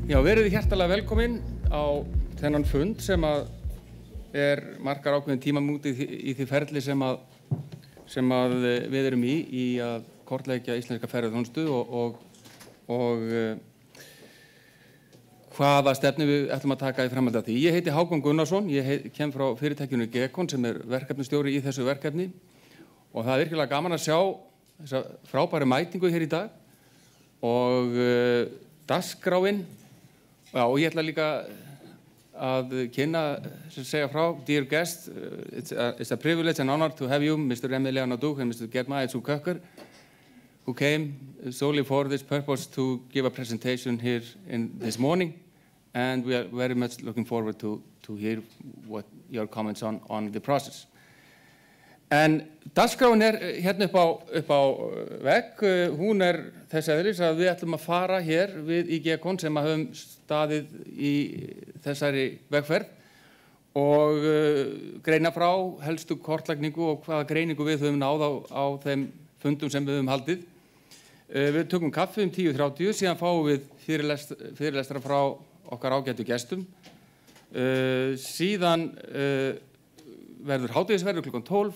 Já, verið hjertalega velkomin á þennan fund sem markar ákveðin tímamót í því ferli sem við erum í að kortleggja íslenska ferðaþjónustu og hvaða stefnu við ætlum að taka í framhaldi af því. Ég heiti Hákon Gunnarsson, ég kem frá fyrirtækinu Gekon sem verkefnastjóri í þessu verkefni og það virkilega gaman að sjá þessa frábæru mætingu hér í dag og dagskráin. Já, og ég ætla líka að kynna, segja frá, dear guest, it's a privilege and honor to have you, Mr. Emiliano Duk and Mr. Gert Maetsu Kökker, who came solely for this purpose to give a presentation here this morning, and we are very much looking forward to hear what your comments on the process. En dagskráin hérna upp á vegg, hún þess eðlis að við ætlum að fara hér við í Gekon sem höfum staðið í þessari vegferð og greina frá helstu kortlagningu og hvaða greiningu við höfum náð á þeim fundum sem við höfum haldið. Við tökum kaffi 10:30, síðan fáum við fyrirlestra frá okkar ágætu gestum. Síðan verður hádegisverður klukkan 12.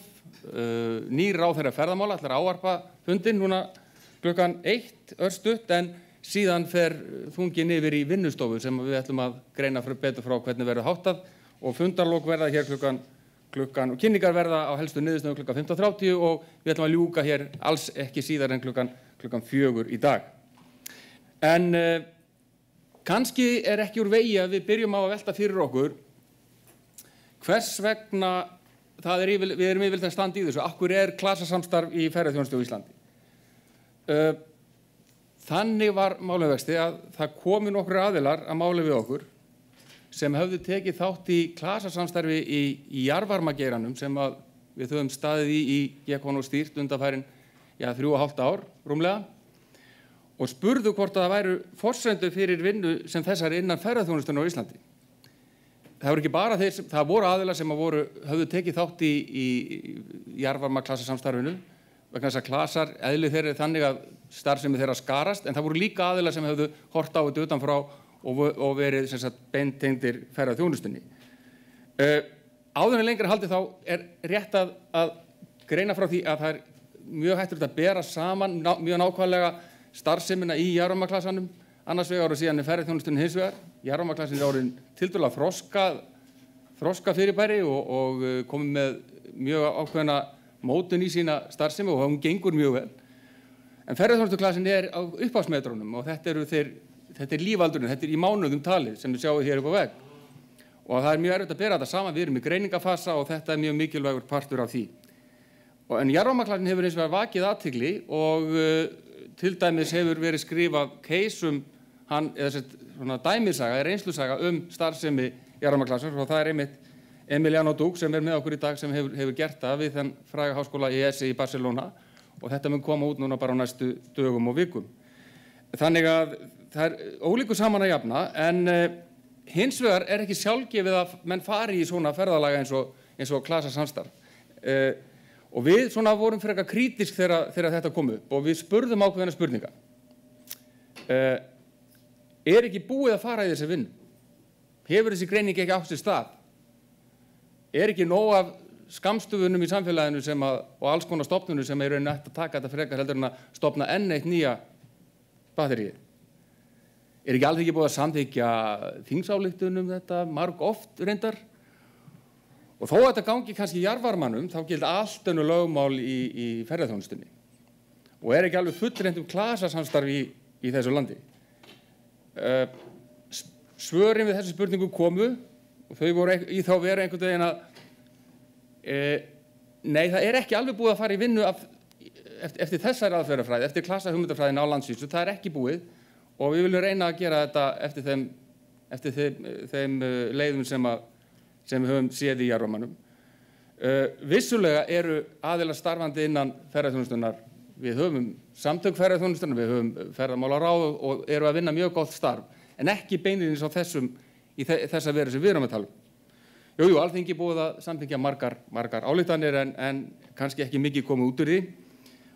Nýr ráðherra ferðamála ætlar að ávarpa fundinn núna klukkan 1 örstutt en síðan fer þunginn yfir í vinnustofu sem við ætlum að greina betur frá hvernig verður háttað og fundarlok verða hér klukkan og kynningar verða á helstu niðurstöðum klukkan 15:30 og við ætlum að ljúka hér alls ekki síðar en klukkan 4 í dag. En kannski ekki úr vegi að við byrjum á að velta fyrir okkur hvers vegna við erum yfirleitt að standa í þessu. Af hverju klasasamstarf í ferðaþjónustu á Íslandi? Þannig var málið vexti að það komu nokkrir aðilar að máli við okkur sem höfðu tekið þátt í klasasamstarfi í jarðvarmageiranum sem við höfum staðið í Gekon og stýrt undanfarin 3,5 ár rúmlega og spurðu hvort að það væru forsendur fyrir vinnu sem þessari innan ferðaþjónustunnar á Íslandi. Það voru ekki bara það voru aðilar sem höfðu tekið þátt í jarðvarmaklasasamstarfinu vegna þess að klasar eðli þeirra þannig að starfsemi þeirra skarast en það voru líka aðilar sem höfðu hort á þetta utanfrá og verið beintengdir ferðaþjónustunni. Áður en lengra haldið þá rétt að greina frá því að það mjög hættulegt að bera saman mjög nákvæmlega starfsemina í jarðvarmaklasanum annars vegar og síðan ferðaþjónustunni hins vegar. Jarðvarmaklasin orðin tiltölulega þroska fyrirbæri og komið með mjög ákveðna mótun í sína starfsemi og hún gengur mjög vel. En ferðaþjónustuklasin á upphafsmetrónum og þetta lífaldurinn, þetta í mánuðum talið sem við sjáum hér upp á vegg. Og það mjög erfitt að bera þetta saman, við erum í greiningafasa og þetta mjög mikilvægur partur af því. En jarðvarmaklasin hefur hins vegar vakið athygli og til dæmis hefur verið skrifað case svona dæmisaga, reynslusaga starfsemi jarðvarmaklasar og það einmitt Emiliano Duk sem með okkur í dag sem hefur gert það við þann fræga háskóla ESI í Barcelona og þetta mun koma út núna bara á næstu dögum og vikum. Þannig að það ólíku saman að jafna en hins vegar ekki sjálfgefið að menn fari í svona ferðalaga eins og klasasamstarf. Og við vorum frekar krítisk þegar þetta kom upp og við spurðum ákveðna spurninga. Ekki búið að fara í þessi vinnu? Hefur þessi greining ekki átt sér stað? Ekki nóg af skammstufunum í samfélaginu og alls konar stofnunum sem raunin ætti að taka þetta frekar heldur en að stofna enn eitt nýja batteríið? Ekki alþingi búið að samþykkja þingsályktun þetta marg oft reyndar? Og þó að þetta gangi kannski í jarðvarmanum þá gilda allt önnur lögmál í ferðaþjónustunni og ekki alveg fullreynt klasasamstarf í þessu landi. Svörin við þessu spurningu komu og þau voru í þá vera einhvern veginn að nei, það ekki alveg búið að fara í vinnu eftir þessari aðferðafræði, eftir klasahugmyndafræðina á landsvísu, það ekki búið og við viljum reyna að gera þetta eftir þeim leiðum sem við höfum séð í jarðvarmanum. Vissulega eru aðilar starfandi innan ferðaþjónustunnar. Við höfum samtök ferðaþjónustunnar, við höfum ferðamálaráð og eru að vinna mjög gott starf, en ekki beinlínis á þessa veru sem við erum að tala um. Jú, alþingi búið að samþykkja margar ályktanir en kannski ekki mikið komið út úr því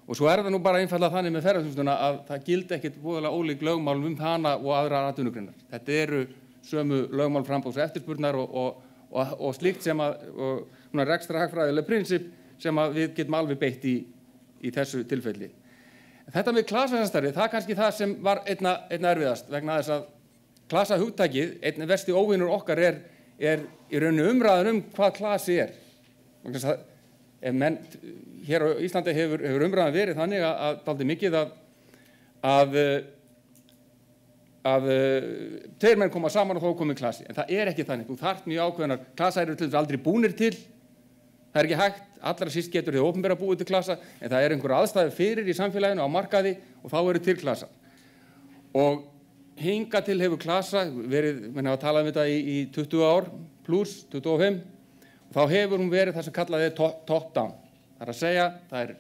Og svo það nú bara einfaldlega þannig með ferðaþjónustuna að það gildi ekkert voðalega ólík lögmálum hana og aðrar atvinnugreinar. Þetta eru sömu lögmál framboðs og eftirspurnar og slíkt sem rekstrarhagfræðileg prinsip sem við getum alveg beitt í þessu tilfelli. Þetta með klasasamstarfið, það kannski það sem var einna erfiðast vegna þess að klasahugtakið, einn versti óvinur okkar er í rauninni umræðan hvað klasi er. Hér á Íslandi hefur umræðan verið þannig að dálítið mikið að tveir menn koma saman og þó komið klasi. En það ekki þannig. Þú þarft mjög ákveðnar. Klasar eru til þess aldrei búnir til. Það ekki hægt. Allra síst getur þið opinbera búið til klasa, en það einhver aðstæður fyrir í samfélaginu á markaði og þá eru til klasa. Og hingað til hefur klasa verið, menn hafa talað um þetta í 20 ár pluss 25, og þá hefur hún verið það sem kallað top down. Það að segja, það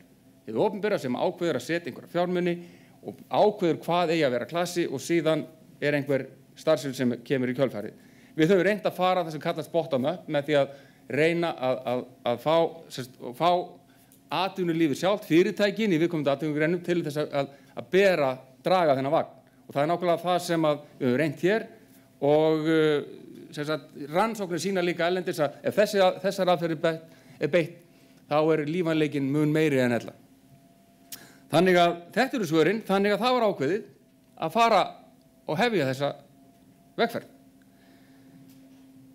hið opinbera sem ákveður að setja einhverja fjármuni og ákveður hvað eigi að vera klasi og síðan einhver starfsemi sem kemur í kjölfarið. Við höfum reynt að fara það sem kallast bottom up með því að reyna að fá atvinnulífið sjálft, fyrirtækin í viðkomandi atvinnugreinum til þess að draga þennan vagn. Og það nákvæmlega það sem við höfum reynt hér og rannsóknir sýna líka erlendis að ef þessar aðferðir beitt, þá lífanleikinn mun meiri en ella. Þannig að þetta eru svörin, þannig að það var ákveðið að fara og hefja þessa vegferð.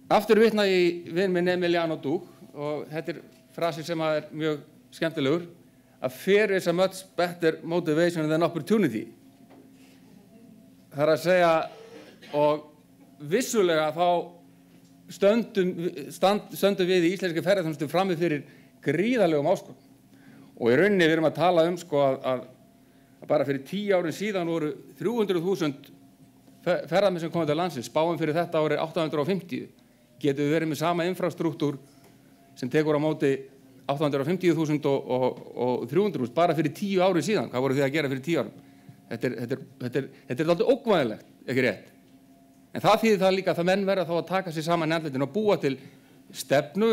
Aftur vitna í vin minn Emiliano Dug og þetta frasi sem mjög skemmtilegur að fear is a much better motivation than opportunity. Það að segja og vissulega þá stöndum við í íslenski ferðaþjónustu frammi fyrir gríðarlegum áskorunum. Og í rauninni við erum að tala að bara fyrir 10 árin síðan voru 300.000 ferðamenn sem komið til landsins, spáin fyrir þetta árið 850. Getum við verið með sama infrastruktúr sem tekur á móti 850.000 og 300.000 bara fyrir 10 árin síðan. Hvað voru þið að gera fyrir 10 árum? Þetta dálítið ógnvænlegt, ekki rétt. En það þýðir það líka að það menn verða þá að taka sér saman í andlitin og búa til stefnu,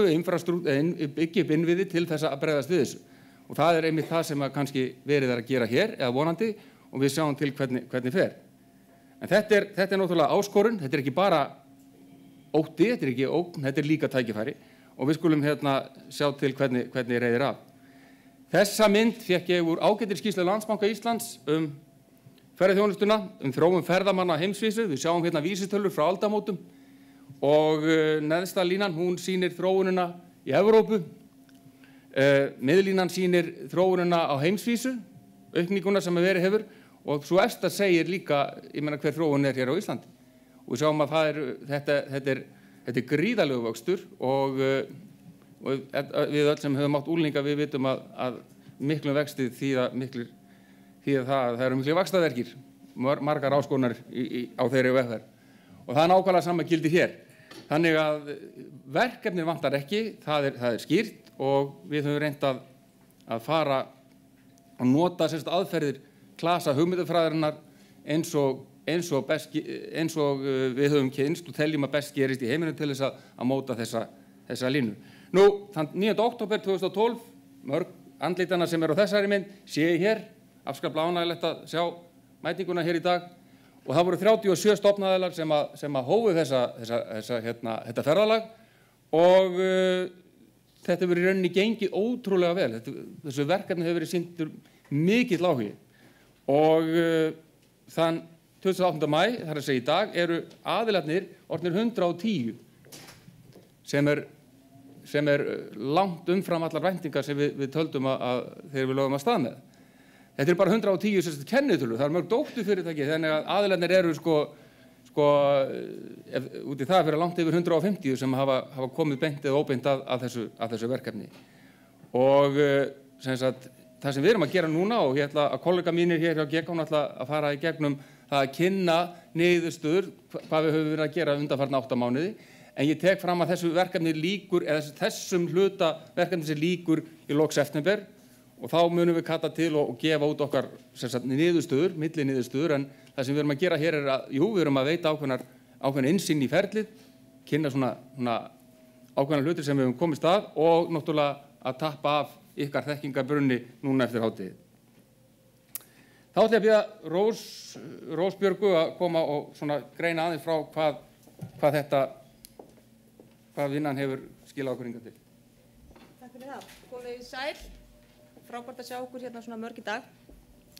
byggja upp innviði til þess að bregðast við þessu. Og það einmitt það sem kannski verið að gera hér, eða vonandi, og við sjáum til hvernig fer. En þetta náttúrulega áskorun, þetta ekki bara ótti, þetta ekki ógn, þetta líka tækifæri og við skulum sjá til hvernig reiðir af. Þessa mynd fékk ég úr ágætri skýrslu Landsbanka Íslands ferðaþjónustuna, þróun ferðamanna á heimsvísu. Við sjáum vísitölur frá aldamótum og neðsta línan, hún sýnir þróunina í Evrópu. Miðlínan sýnir þróunina á heimsvísu, aukninguna sem verið hefur og svo efsta segir líka, hver þróun hér á Íslandi. Og við sjáum að þetta gríðarlegur vöxtur og við öll sem höfum átt úlninga við vitum að miklum vexti þýða það eru miklir vaxtaverkir, margar áskorunar á þeirri vegferð. Og það nákvæmlega sama gildi hér. Þannig að verkefnið vantar ekki, það skýrt og við höfum reynt að fara og nota aðferðir klasa hugmyndafræðarinnar eins og við höfum kynnst og teljum að best gerist í heiminum til þess að móta þessa línu. Nú, þann 9. október 2012, mörg andlitana sem á þessari mynd, sé ég hér, afskaplega ánægjulegt að sjá mætinguna hér í dag og það voru 37 stofnaðilar sem hófu þetta ferðalag og þetta hefur í rauninni gengið ótrúlega vel. Þessu verkefni hefur verið sýndur mikill áhugi og þann 28. maí, það að segja í dag, eru aðilarnir orðnir 110 sem langt umfram allar væntingar sem við töldum að þegar við lögum að stað með. Þetta bara 110 kennitölur, það mörg dótturfyrirtæki, þannig að aðilarnir eru út í það fyrir langt yfir 150 sem hafa komið beint eða óbeint að þessu verkefni. Og það sem við erum að gera núna og ég ætla að kollega mínir hér hjá GECOM ætla að fara í gegnum það að kynna niðurstöður hvað við höfum verið að gera undanfarna 8 mánuði. En ég tek fram að þessu verkefni lýkur, eða þessum hluta verkefni sem lýkur í lok september og þá munum við kalla til og gefa út okkar niðurstöður, milliniðurstöður, en það sem við erum að gera hér að, við erum að veita ákveðna innsýn í ferlið, kynna svona ákveðna hlutir sem við höfum komist að og náttúrulega að tappa af ykkar þekkingarbrunni núna eftir hádegið. Þá ætla ég að biðja Rós Björgu að koma og svona greina aðeins frá hvað vinnan hefur skilað okkur hingað til. Takk fyrir það. Komið í sæl. Frábært að sjá okkur hérna svona mörg í dag.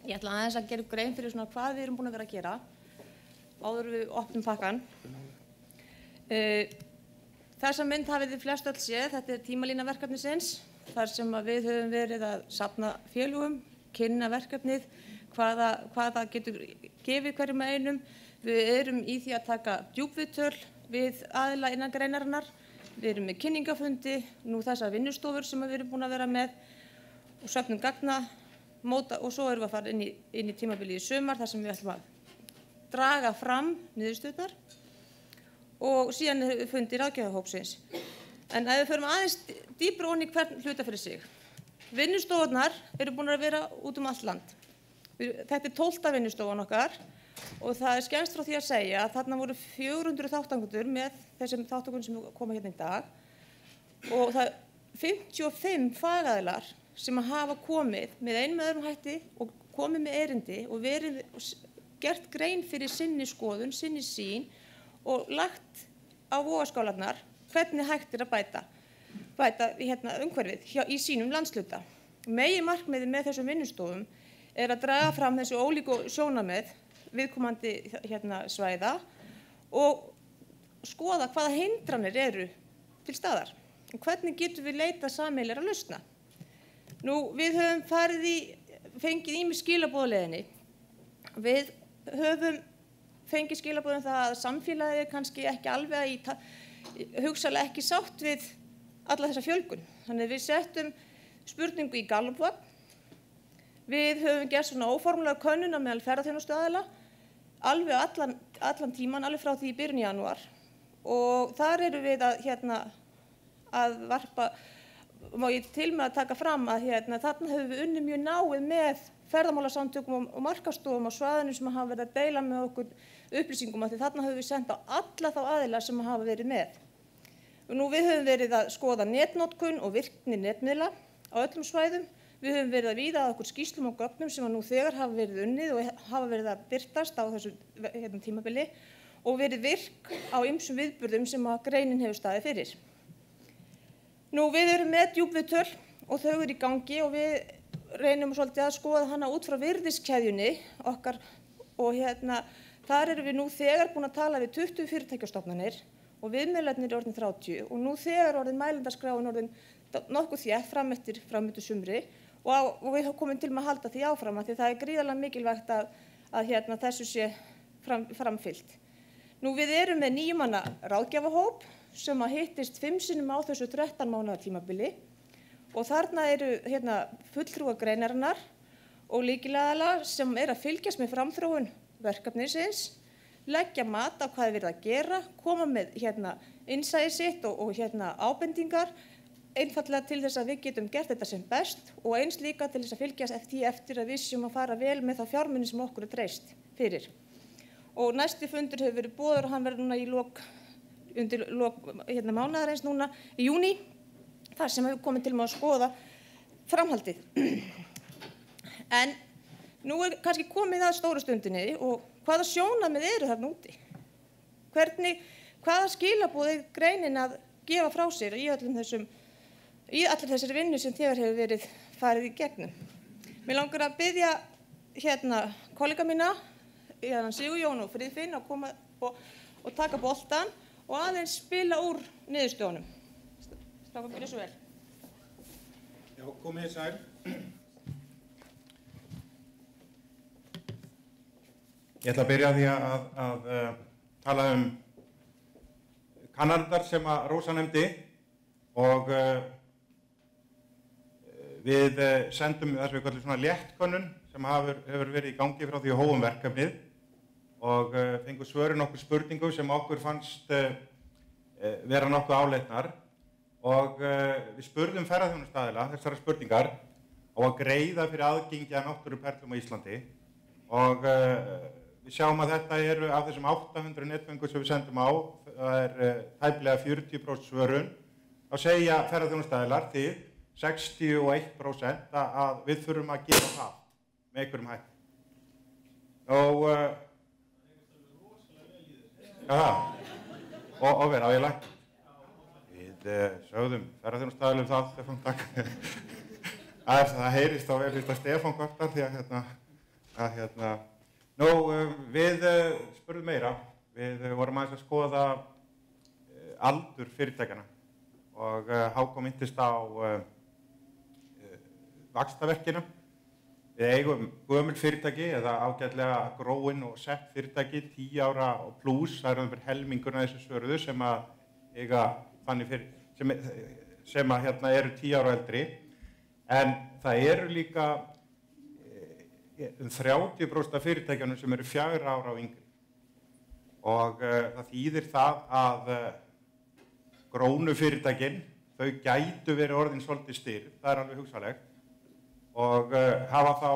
Ég ætla aðeins að gera grein fyrir svona hvað við erum búin að vera að gera áður við opnum pakkan. Þessa mynd hafið þið flest öll séð. Þetta er tímalína verkefnisins þar sem við höfum verið að safna félögum, kynna verkefnið, hvað það getur gefið hverjum einum. Við erum í því að taka djúpviðtöl við aðila innan greinarinnar. Við erum með kynningafundi, nú þessar vinnustofur sem við erum búin að vera með og söfnum gagna, og svo erum við að fara inn í tímabilið í sumar þar sem við ætlum að draga fram niðurstöðurnar og síðan fundi ráðgjafahópsins. En ef við förum aðeins dýpra ofan í hvern hluta fyrir sig. Vinnustofurnar eru búin að vera út allt land. Þetta er 12. vinnustofan okkar og það er skemmst frá því að segja að þarna voru 400 þátttakendur með þessum þátttakendur sem koma hérna í dag og það er 55 fagaðilar sem hafa komið með einum eða öðrum hætti og komið með erindi og gert grein fyrir sinni skoðun, sinni sýn og lagt á vogarskálarnar hvernig hægt er að bæta umhverfið í sínum landshluta. Meginmarkmiðið með þessum vinnustofum er að draga fram þessu ólíku sjónarmið viðkomandi svæða og skoða hvaða hindranir eru til staðar og hvernig getum við leitað sameiginlegra lausna. Nú, við höfum fengið ýmis skilaboð á leiðinni. Við höfum fengið skilaboð það að samfélagið er kannski ekki alveg hugsanlega ekki sátt við alla þessa fjölgun. Þannig við settum spurningu í Gallup-vagn. Við höfum gert svona óformlega könnun meðal ferðaþjónustuaðila alveg allan tíman, alveg frá því í byrjun janúar. Og þar erum við að varpa, má ég til með að taka fram að þarna höfum við unnið mjög náið með ferðamálasamtökum og markaðsstofum á svæðinu sem hafa verið að deila með okkur upplýsingum af því þarna höfum við sendt á alla þá aðila sem hafa verið með. Nú við höfum verið að skoða netnotkun og virkni netmiðla á öllum svæðum. Við höfum verið að víða að okkur skýrslum og gögnum sem nú þegar hafa verið unnið og hafa verið að birtast á þessu tímabili og verið virk á ýmsum viðburðum sem greinin hefur staðið fyrir. Nú við erum með djúpviðtöl og þau eru í gangi og við reynum svolítið að skoða hana út frá virðiskeðjunni okkar og þar erum við nú þegar búin að tala við 20 fyrirtækjastofnanir og viðmiðlarnir er orðin 30 og nú þegar orðin mælendaskráin orðin nokkuð þétt fram eftir sumri og við komum til með að halda því áfram því það er gríðarlega mikilvægt að þessu sé framfylgt. Nú við erum með 9 manna ráðgjafahóp sem hittist 5 sinnum á þessu 13 mánaða tímabili og þarna eru fulltrúar greinarinnar og lykilaðila sem að fylgjast með framþróun verkefnisins, leggja mat á hvað er verið að gera, koma með innsæi sitt og ábendingar, einfallega til þess að við getum gert þetta sem best og eins líka til þess að fylgjast eftir að við séum að fara vel með þá fjármuni sem okkur er dreist fyrir. Og næsti fundur hefur verið boðaður og hann verður núna undir lok mánaðarins núna í júní, þar sem hefur komið til með að skoða framhaldið. En nú er kannski komið að stóru stundinni og hvaða sjónarmið eru þarna úti? Hvaða skilaboð er greinin að gefa frá sér í allir þessari vinnu sem þegar hefur verið farið í gegnum? Mig langar að biðja kollega mína, Sigurjón og Friðfinn að koma og taka boltann og aðeins spila úr niðurstöðunum. Strákar, byrja svo vel. Já, komið sæl. Ég ætla að byrja því að tala kannanirnar sem Rósa nefndi og við sendum þess að við kallum svona léttkönnun sem hefur verið í gangi frá því að hófum verkefnið og fengum svörin okkur spurningum sem okkur fannst vera nokkuð áleitnar og við spurðum ferðaþjónustuaðila þessara spurningar á að greiða fyrir aðgengi að náttúruperlum á Íslandi og við sjáum að þetta eru af þessum 800 netföngum sem við sendum á, það er tæplega 40% svörun, þá segja ferðaþjónustuaðilar til 61% að við þurfum að gera það með einhverjum hætti. Nú, og verið á ég lægt. Við sögðum ferðarþjónustaðilum það, Stefán, takk. Það heyrist á vel að Stefán kvartar því að Nú, við spurðum meira. Við vorum aðeins að skoða aldur fyrirtækjana og Hákon minntist á vaxtarverkina. Við eigum gömul fyrirtæki eða ágætlega gróin og sett fyrirtæki, 10 ára og pluss, það eru helmingurna þessu svörðu sem að eiga þannig sem að eru 10 ára eldri. En það eru líka 30% af fyrirtækjanum sem eru 4 ára og yngri. Og það þýðir það að grónu fyrirtækin, þau gætu verið orðin svolítið styrr, það er alveg hugsanlegt, og hafa þá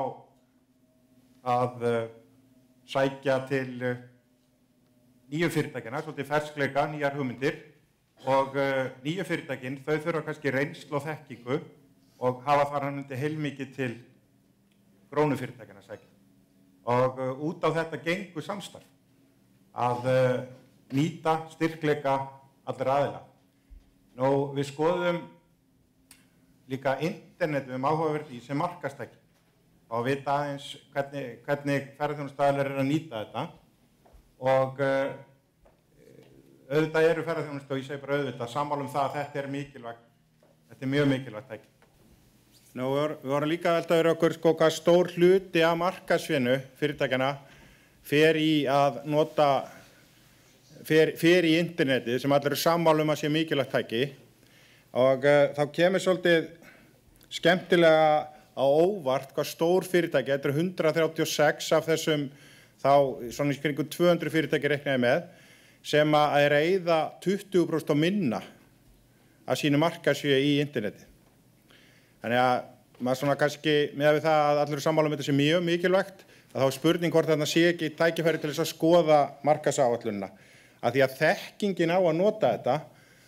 að sækja til nýju fyrirtækina, svolítið ferskleika, nýjar hugmyndir, og nýju fyrirtækin, þau þurfa kannski reynslu og þekkingu og hafa þar undir heilmikið til grónu fyrirtækina sækja. Og út á þetta gengur samstarf að nýta styrkleika allra aðila. Nú, við skoðum líka internetið áhugaverð í sem markaðstæki og vita aðeins hvernig ferðarþjónustaðilar eru að nýta þetta og auðvitað eru ferðarþjónustu og ég segi bara auðvitað sammála það að þetta er mikilvægt, þetta er mjög mikilvægt tæki. Nú, við vorum líka að velta fyrir okkur hvað stór hluti af markaðsvinnu fyrirtækjana fer í að nota fer í internetið sem allir eru sammála að sé mikilvægt tæki og þá kemur svolítið skemmtilega á óvart hvað stór fyrirtæki, þetta eru 136 af þessum þá svona í kringum 200 fyrirtæki reiknaði með sem að eyða 20% á minna af sínu markaðsvinnu í internetið. Þannig að maður svona kannski með við það að allir eru sammála þetta sé mjög mikilvægt að þá er spurning hvort þarna sé ekki tækifæri til þess að skoða markaðsáætlunina. Að því að þekkingin á að nota þetta,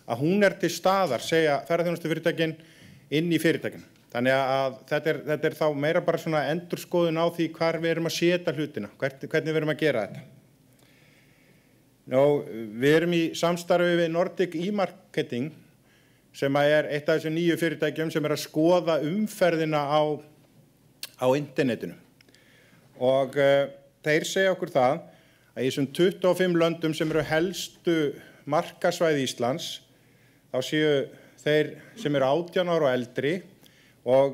að hún er til staðar, segja ferðarþjónustufyrirtækin inn í fyrirtækin. Þannig að þetta er þá meira bara svona endurskoðun á því hvar við erum að setja hlutina, hvernig við erum að gera þetta. Nú, við erum í samstarfi við Nordic e-marketing sem er eitt af þessum nýju fyrirtækjum sem er að skoða umferðina á internetinu. Og þeir segja okkur það að í þessum 25 löndum sem eru helstu markaðsvæði Íslands, þá séu þeir sem eru 18 ára og eldri og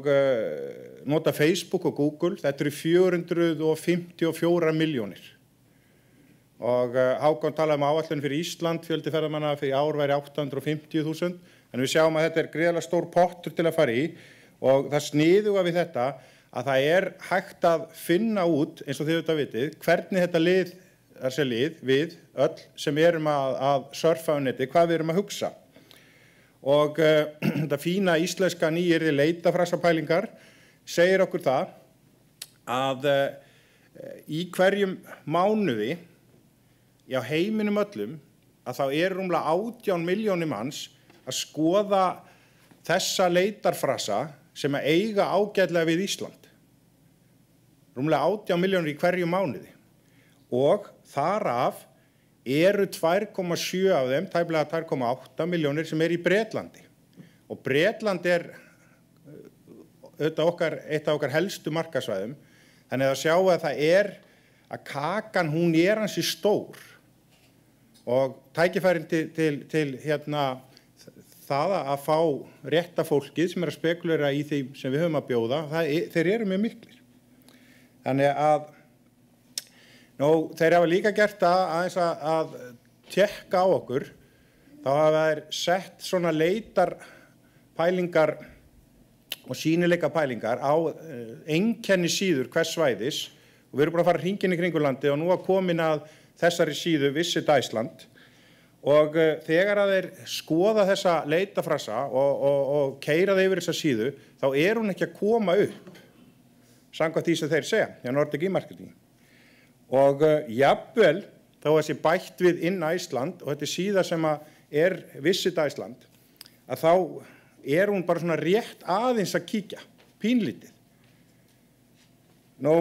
nota Facebook og Google, þetta eru 454 milljónir. Og Hákon talaði áætlun fyrir Ísland, fjöldi ferðamanna fyrir ár væri 850.000, en við sjáum að þetta er gríðarlega stór pottur til að fara í og það sniðuga við þetta að það er hægt að finna út, eins og þið auðvitað vitið, hvernig þetta lið við öll sem erum að surfa á neti, hvað við erum að hugsa. Og þetta fína íslenska nýyrði leitafrasapælingar segir okkur það að í hverjum mánuði í heiminum öllum að þá eru rúmlega 18 milljónir manns að skoða þessa leitarfrasa sem að eiga ágætlega við Ísland. Rúmlega 18 milljónir í hverju mánuði og þar af eru 2,7 af þeim, tæplega 2,8 milljónir sem í Bretlandi. Og Bretland eitt af okkar helstu markaðsvæðum, þannig að sjá að það að kakan hún ansi stór og tækifærin til það að fá rétta fólkið sem að spekulera í því sem við höfum að bjóða, þeir eru mjög miklir. Þannig að þeir hafa líka gert aðeins að tékka á okkur, þá hafa þeir sett svona leitarpælingar og sýnileikapælingar á einkenni síður hvers svæðis og við erum bara að fara hringinn í kringum landið og nú að komin að þessari síðu Visit Iceland og þegar að þeir skoða þessa leitafrasa og keyra það yfir þessa síðu, þá hún ekki að koma upp samkvæmt því sem þeir segja, hjá Nordic e-marketing. Og jafnvel, þá þessi bætt við In Iceland, og þetta síða sem að Visit Iceland, að þá hún bara svona rétt aðeins að kíkja, pínlítið. Nú,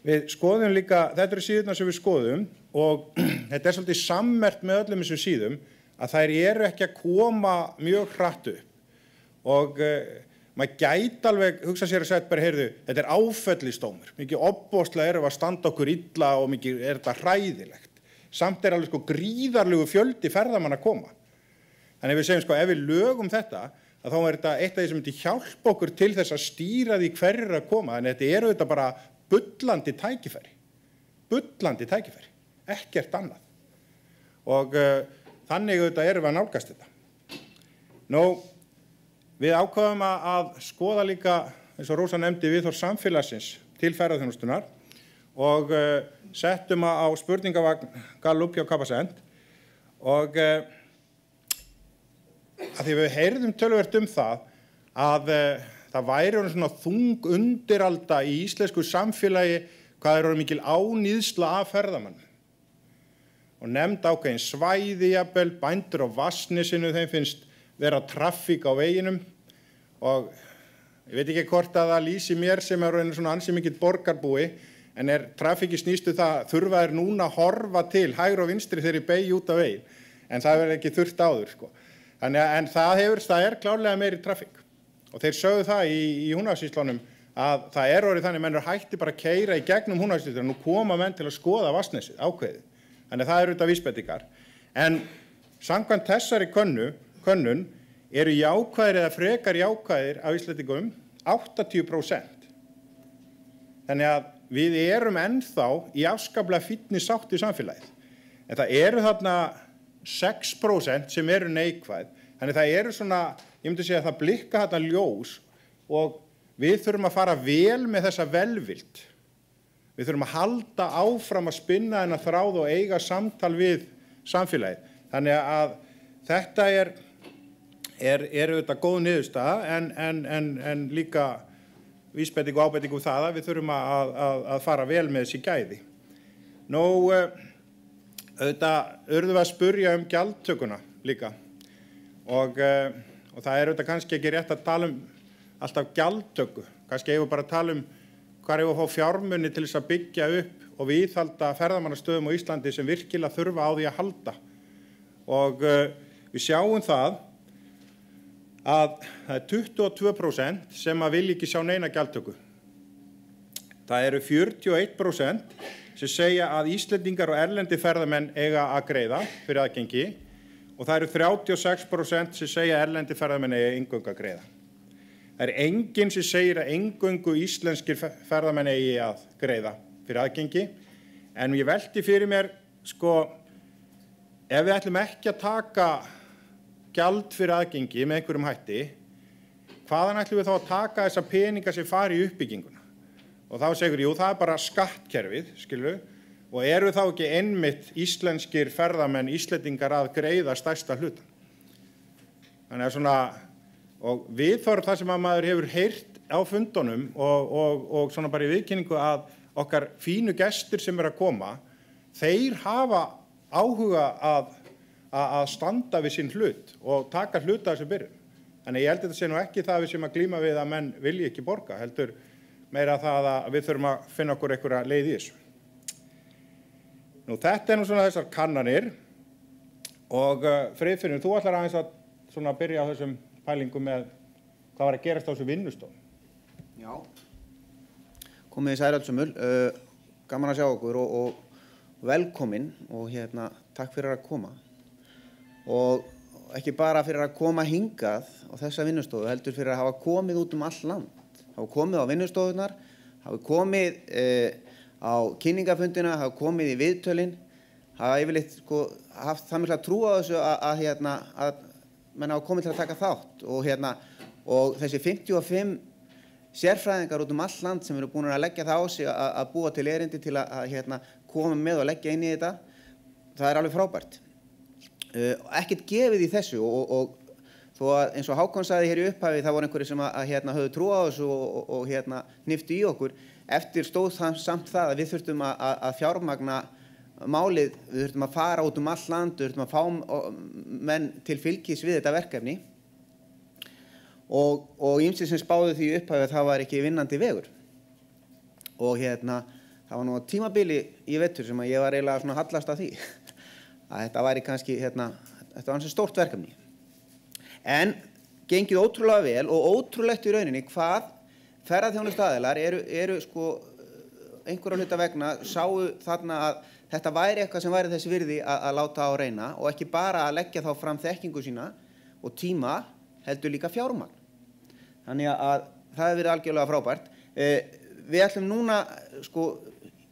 við skoðum líka, þetta eru síðurnar sem við skoðum og þetta svolítið sammerkt með öllum þessum síðum að þær eru ekki að koma mjög hratt upp og maður gæti alveg hugsa sér að segja bara, heyrðu, þetta áfellisdómur, mikið ofboðslega erum við að standa okkur illa og mikið þetta hræðilegt. Samt alveg gríðarlegu fjöldi ferðamanna að koma. Þannig við segjum ef við lögum þetta, að þá þetta eitt af því sem myndi hjálpa okkur til þess að stýra því hverjir að koma. Þannig þetta eru þetta bara bullandi tækifæri, ekkert annað. Og þannig auðvitað erum við að nálgast þetta. Nú, við ákváðum að skoða líka, eins og Rósa nefndi, viðhorf samfélagsins til ferðaþjónustunnar og settum á spurningavagn Gallup hjá Capacent og að því við heyrðum töluvert það að það væri svona þung undiralda í íslensku samfélagi hvað eru mikil ánýðsla af ferðamann og nefnd ákveðin svæði jafnvel, bændur á Vatnsnesinu, þeim finnst vera traffík á veginum og ég veit ekki hvort að það lýsi mér sem einu svona ansi mikill borgarbúi en traffíki snýstu það þurfa núna að horfa til hægri og vinstri þegar ég beigi út af veginn en það verður ekki þurft áður sko. Þannig en það klárlega meiri traffík og þeir sögðu það í Húnavatnssýslunum að það orðið þannig menn hætti bara að keyra í gegnum Húnavatnssýsluna og nú koma menn til að skoða Vatnsnesið ákveðið. Þannig það auðvitað vísbendingar. En samkvæmt þessari könnun eru jákvæðir eða frekar jákvæðir af Íslendingum 80%. Þannig að við erum ennþá í afskaplega fínni sátt í samfélagið. En það eru þarna 6% sem eru neikvæð. Þannig það eru svona, ég myndi segja að það blikka þarna ljós og við þurfum að fara vel með þessa velvild. Við þurfum að halda áfram að spinna þennan þráð og eiga samtal við samfélagið. Þannig að þetta er auðvitað góð niðurstaða en líka vísbending og ábending það að við þurfum að fara vel með þessi gæði. Nú, auðvitað urðum við að spurja gjaldtökuna líka og það auðvitað kannski ekki rétt að tala alltaf gjaldtöku. Kannski eigum við bara að tala hvar eigum við að fá fjármuni til þess að byggja upp og viðhalda ferðamannastöðum á Íslandi sem virkilega þurfa á því að halda. Og við sjáum það að það er 22% sem að vilja ekki sjá neina gjaldtöku. Það eru 41% sem segja að Íslendingar og erlendi ferðamenn eiga að greiða fyrir aðgengi og það eru 36% sem segja að erlendi ferðamenn eiga eingöngu að greiða. Það er enginn sem segir að eingöngu íslenskir ferðamenn eigi að greiða fyrir aðgengi en ég velti fyrir mér ef við ætlum ekki að taka gjald fyrir aðgengi með einhverjum hætti, hvaðan ætlum við þá að taka þessa peninga sem fari í uppbygginguna? Og þá segir jú, það er bara skattkerfið, skilur, og eru þá ekki einmitt íslenskir ferðamenn, Íslendingar að greiða stærsta hlutan. Þannig að svona, og viðhorf það sem að maður hefur heyrt á fundunum og svona bara í viðkynningu að okkar fínu gestir sem að koma, þeir hafa áhuga að standa við sinn hlut og taka hluta þessu byrjun. Þannig ég held þetta sé nú ekki það við sem að glíma við að menn vilji ekki borga, heldur meira það að við þurfum að finna okkur einhverja leið í þessu. Nú þetta nú svona þessar kannanir og Friðfinnur, þú ætlar aðeins að svona byrja á þessum pælingum með hvað var að gerast á þessu vinnustofum. Já, komið í særaldsumul, gaman að sjá okkur og velkomin og takk fyrir að koma. Og ekki bara fyrir að koma hingað á þessa vinnustofu, heldur fyrir að hafa komið út all land. Hafa komið á vinnustofunar, hafa komið á kynningafundina, hafa komið í viðtölin, hafa yfirleitt haft það mikla trú á þessu að menn hafa komið til að taka þátt. Og þessi 55 sérfræðingar út all land sem eru búin að leggja það á sig að búa til erindi til að koma með og leggja inn í þetta, það er alveg frábært. Ekkert gefið í þessu og þó að eins og Hákon sagði hér í upphafi það voru einhverjir sem höfðu trú á þessu og hniftu í okkur eftir stóð samt það að við þurftum að fjármagna málið, við þurftum að fara út all land, við þurftum að fá menn til fylgis við þetta verkefni og ýmsir sem spáðu því í upphafi að það var ekki vinnandi vegur og það var nú á tímabili í vetur sem að ég var eiginlega svona hallast að því að þetta væri kannski, þetta var hansi stórt verkefni. En gengið ótrúlega vel og ótrúlegt í rauninni hvað ferðaþjónustuaðilar eru sko einhverja hluta vegna sáu þarna að þetta væri eitthvað sem væri þess virði að láta á reyna og ekki bara að leggja þá fram þekkingu sína og tíma heldur líka fjármagn. Þannig að það hefur verið algjörlega frábært. Við ætlum núna, sko,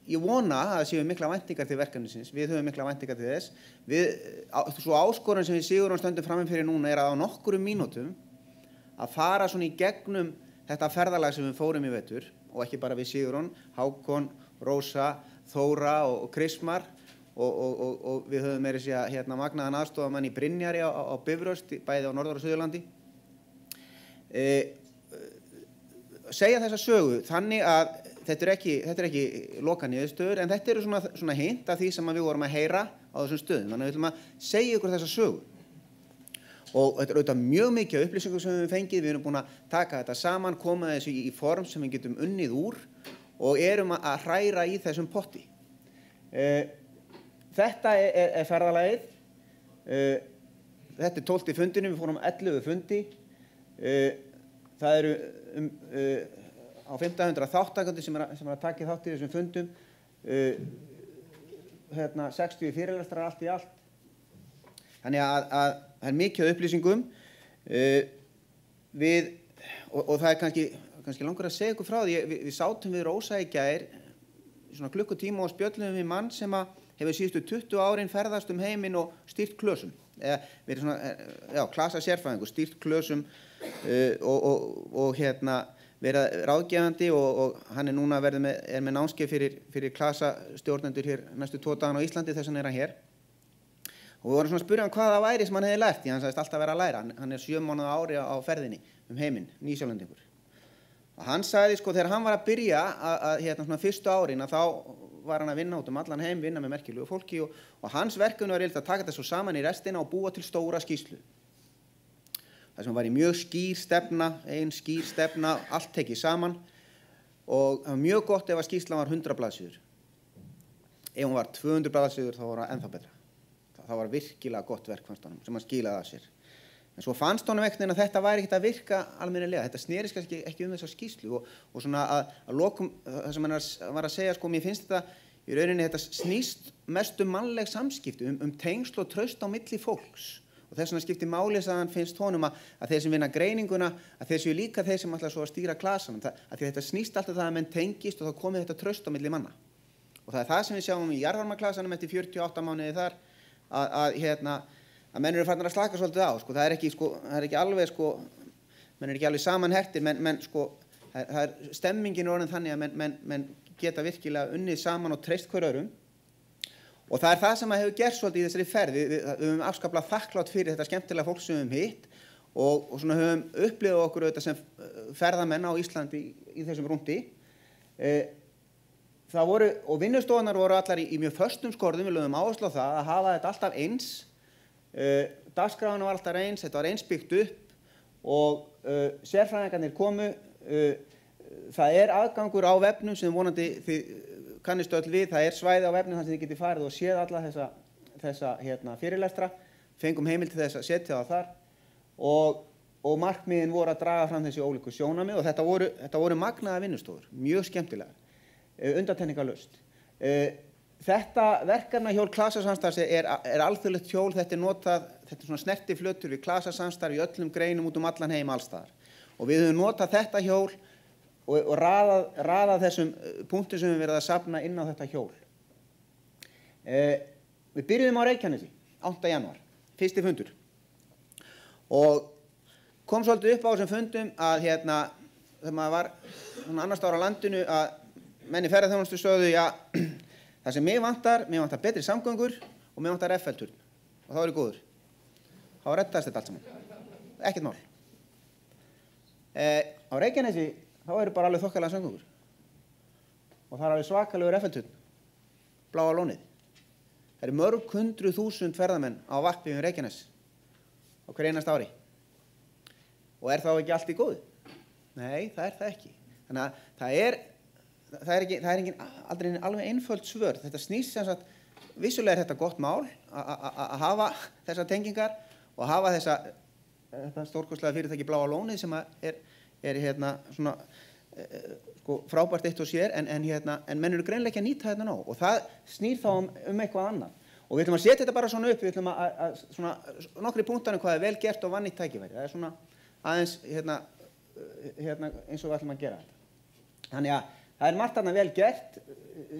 ég vona að það séu mikla væntingar til verkefnisins, við höfum mikla væntingar til þess. Svo áskorun sem við Sigurjón stöndum frammi fyrir núna er að á nokkrum mínútum að fara svona í gegnum þetta ferðalag sem við fórum í vetur og ekki bara við Sigurjón, Hákon, Rósa, Þóra og Kristmar og við höfum meira að segja magnaðan aðstoðarmann í Brynjari á Bifröst, bæði á Norður- og Suðurlandi. Segja þessa sögu þannig að þetta er ekki lokaniðurstöður en þetta eru svona hint af því sem við vorum að heyra á þessum stöðum. Þannig að við ætlum að segja ykkur þessa sögu. Og þetta er auðvitað mjög mikið af upplýsingum sem við höfum fengið. Við erum búin að taka þetta saman, koma þessu í form sem við getum unnið úr og erum að hræra í þessum potti. Þetta er ferðalagið. Þetta er 12. fundinu, við fórum 11 fundi. Það eru á 1500 þátttakendur sem er að taka þátt í þessum fundum. 60 fyrirlestrar allt í allt. Þannig að það er mikið upplýsingum. Og það er kannski langar að segja ykkur frá því. Við sátum við Rósa í gær svona klukkutíma og spjöllum við mann sem hefur síðustu 20 árin ferðast heiminn og stýrt klösum. Verið svona, klasa sérfræðingur, stýrt klösum og verið ráðgefandi og hann er núna er með námskeið fyrir klasastjórnendur hér næstu 2 dagana á Íslandi, þess vegna er hann hér. Og við vorum svona að spyrja hann hvað það væri sem hann hefði lært, því hann sagðist alltaf vera að læra. Hann er 7 mánaða ári á ferðinni heiminn, Nýsjálendingur. Og hann sagði sko þegar hann var að byrja svona fyrstu árin að þá var hann að vinna út allan heim, vinna með merkilegu fólki og hans verkefni var að taka þetta svo saman í restina og búa til stóra skýrslu. Það sem var í mjög skýr stefna, allt tekið saman og það var mjög gott ef að skýrslan var 100 blaðsíður. Ef hún var 200 blaðsíður þá var það ennþá betra. Það var virkilega gott verk fannst honum sem hann skilaði af sér. En svo fannst honum ekkert að þetta væri ekkert að virka almennilega. Þetta snerist kannski ekki þessa skýrslu og svona að lokum það sem hann var að segja sko, mér finnst þetta í rauninni þetta snýst mest mannleg samskipti, tengsl og traust á milli fólks. Og þess vegna skiptir máli að hann finnst honum að þeir sem vinna greininguna, að þeir séu líka þeir sem ætla svo að stýra klasanum. Að því þetta snýst alltaf það að menn tengist og þá komið þetta traust á milli manna. Og það er það sem við sjáum í jarðvarmaklasanum eftir 48 mánuði þar að menn eru farnir að slaka svolítið á. Sko, það er ekki alveg, sko, menn er ekki alveg samanhertir, menn sko, það er stemmingin orðin þannig að menn geta virkilega unnið saman og treyst hver öðrum. Og það er það sem hefur gerst svolítið í þessari ferð. Við höfum afskaplega þakklátt fyrir þetta skemmtilega fólk sem við höfum hitt og svona höfum upplifað okkur auðvitað sem ferðamenn á Íslandi í þessum rúndi. Og vinnustofunar voru allar í mjög föstum skorðum, við lögðum áherslu á það að hafa þetta alltaf eins. Dagskráin var alltaf eins, þetta var eins byggt upp og sérfræðingarnir komu. Það er aðgangur á vefnum sem vonandi þið kannistu öll við, það er svæði á vefnum þar sem þið getið farið og séð alla þessa fyrirlestra, fengum heimild til þess að setja það þar og markmiðin voru að draga fram þessi ólíku sjónarmið og þetta voru magnaða vinnustofur, mjög skemmtilega, undantekningarlaust. Þetta verkefnahjól klasasamstarfs er alþjóðlegt hjól, þetta er svona snertiflötur við klasasamstarf í öllum greinum út allan heim allstaðar. Og við höfum notað þetta hjól og raðað þessum punktum sem við verðum að safna inn á þetta hjól. Við byrjuðum á Reykjanesi, 8. janúar, fyrsti fundur. Og kom svolítið upp á þessum fundum að þegar maður var annars staðar á landinu að menn í ferðaþjónustu sögðu, það sem mig vantar betri samgöngur og mig vantar F-turn og þá er ég góður. Þá reddast þetta allt saman. Ekkert mál. Á Reykjanesi þá eru bara alveg þokkalega samgöngur. Og það er alveg svakalegur F-turn. Bláa lónið. Það eru mörg 100.000 ferðamenn á varpi um Reykjanes á hverju einasta ári. Og er þá ekki allt í góðu? Nei, það er það ekki. Þannig að það það er engin aldrei alveg einföld svör. Þetta snýst sem sagt, vissulega þetta gott mál að hafa þessar tengingar og hafa þetta stórkostlega fyrirtæki Bláa lónið sem er svona sko frábært eitt og sér en menn eru greinilega ekki að nýta þetta nóg og það snýr þá eitthvað annað. Og við ætlum að setja þetta bara svona upp, við ætlum að svona nokkri punktanum hvað vel gert og vannýtt tækifæri. Það svona aðeins eins og við ætlum að gera þetta. Þannig að það margt þarna vel gert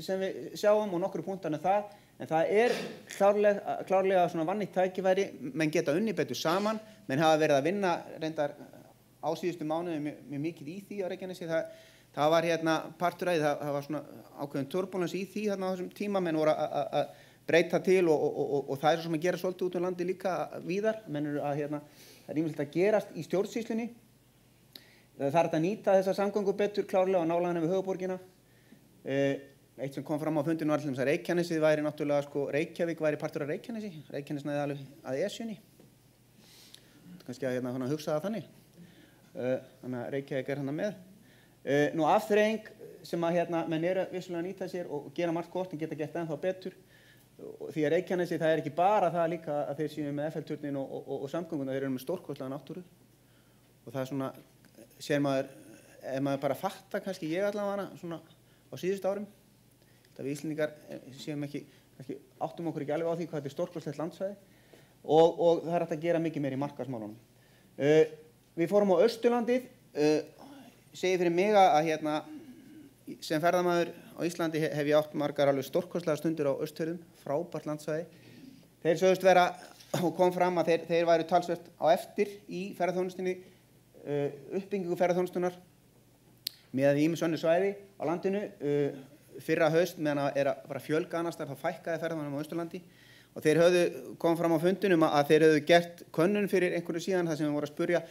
sem við sjáum og nokkru punktanum það, en það klárlega svona vannýtt tækifæri, menn geta unnið betur saman, menn hafa verið að vinna reyndar á síðustu mánuði mjög mikið í því á Reykjanesi. Það var partur af því, það var svona ákveðin turbulens í því þarna á þessum tíma, menn voru að breyta til og það er svo sem að gera svolítið út um landi líka víðar, menn eru að það er ýmislegt að gerast í stjórnsýslunni. Það er að nýta þessa samgöngu betur klárlega á nálægðina við höfuðborgina. Eitt sem kom fram á fundinu var alltaf að Reykjanesið væri náttúrulega, sko, Reykjavík væri partur af Reykjanesi, Reykjanes næði alveg að Esjunni. Kannski að hugsa það þannig. Þannig að Reykjavík er með. Nú afþreying sem að menn eru vissulega að nýta sér og gera margt gott en geta gert ennþá betur. Því að Reykjanesi, það er ekki bara það líka að þeir séu með Eiffel-turnin og samgönguna, þeir eru með stórkostlega náttúru og það er svona, sér maður, ef maður bara fattar kannski ég allavega svona á síðustu árum, það við Íslendingar séum ekki, kannski áttum okkur ekki alveg á því hvað þetta er stórkostlegt landsvæði og það er hægt að gera mikið meir í markaðsmálunum. Við fórum á Austurlandið, segi fyrir mig að sem ferðamaður á Íslandi hef ég átt margar alveg stórkostlega stundir á Austfjörðum, frábært landsvæði. Þeir sögðust vera og kom fram að þeir væru talsvert á eftir í ferðaþjónustunni, uppbyggingu ferðaþjónustunar með ýmis önnur svæði á landinu. Fyrra haust meðan að er að fara að fjölga annars þar, þá fækkaði ferðamönnum á Austurlandi og þeir kom fram á fundinum að þeir höfðu gert könnun fyrir einhverju síðan þar sem við voru að spurja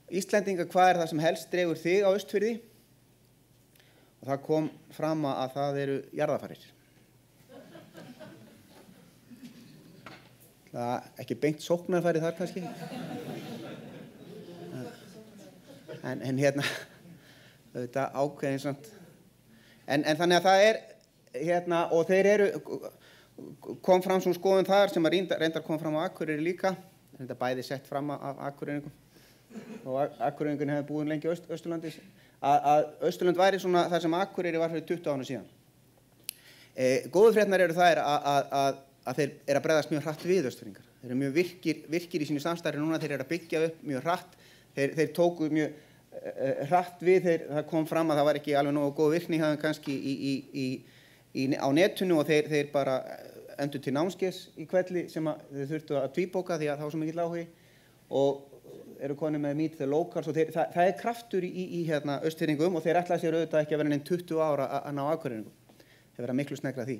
Íslendinga hvað er það sem helst dregur þig á Austfirði. Og það kom fram að það eru jarðarfarir. Það er ekki beint sóknarfæri þar kannski. En þetta ákveðin samt. En þannig að það er, og þeir kom fram svona skoðun þar sem að reyndar kom fram á Akureyri líka. Þetta bæði sett fram af Akureyringum. Og Akureyringun hefði búið lengi á Austurlandi. Að Austurland væri svona þar sem Akureyri var fyrir 20 árum síðan. Góðu fréttirnar eru þær að þeir eru að bregðast mjög hratt við Austfirðingar. Þeir eru mjög virkir í sínu samstarfi núna, þeir eru að byggja upp mjög hratt. Þeir tóku mjög hratt við, það kom fram að það var ekki alveg nógu góð virkni það kannski á netinu og þeir bara endur til námskeiðs í hvelli sem þeir þurftu að tvíbóka því að það var svo mikill áhugi og eru konið með Meet the Locals og það er kraftur í Austfirðingum og þeir ætla sér auðvitað ekki að vera neinn 20 ára að ná Akureyringum. Þeir vera miklu sneggri að því.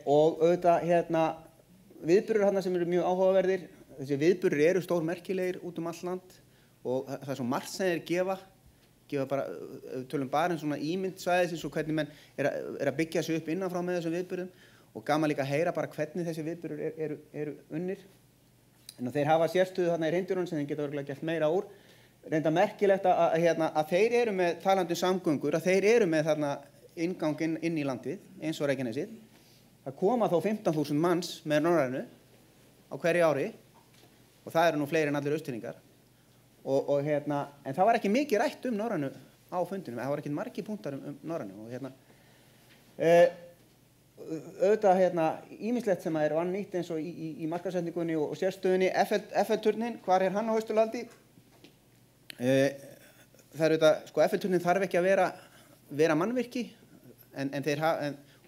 Og auðvitað viðburðir sem eru mjög áhugaverðir, þessi viðburðir eru stórmerkilegir út um allt land og það er svo margt sem þeir gefa bara, tölum bara svona ímynd svæðisins og hvernig menn er að byggja sig upp innanfrá með þessum viðburðum og gaman líka að heyra bara hvernig þessi viðburðir eru unnir. En þeir hafa sérstöðu þarna í hreindýrunum sem þeir geta örugglega gert meira úr. Reynda merkilegt að þeir eru með talandi samgöngur, að þeir eru með þarna inngang inn í landið, eins og Reykjanesið. Það koma þó 15.000 manns með Norrænu á hverju ári og það eru nú fleiri en allir Austfirðingar. En það var ekki mikið rætt Norrænu á fundinum, það var ekki margir punktar Norrænu og auðvitað ýmislegt sem er vannýtt eins og í markaðssetningunni og sérstöðunni Eiffel-turnin, hvar er hann á Austurlandi? Það er auðvitað, sko Eiffel-turnin þarf ekki að vera mannvirki en þeir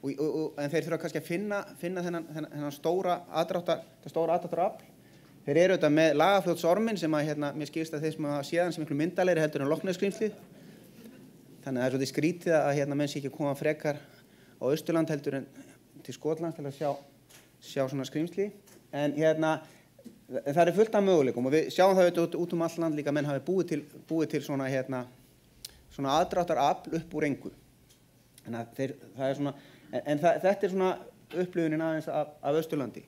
þurfa kannski að finna þennan stóra aðdráttarafl. Þeir eru auðvitað með Lagarfljótsorminn sem að mér skilst að þeir sem hafa séð hann sem miklu myndarlegri heldur en Loch Ness skrímslið. Þannig að það er svolítið skrítið að menn sé ekki að koma frekar á Austurland heldur en til Skotlands til að sjá svona skrímsli. En það er fullt af möguleikum og við sjáum það út um allt land líka menn hafi búið til svona aðdráttarafl upp úr engu. Þannig að það er svona, þetta er svona upplifunin aðeins af Austurlandi.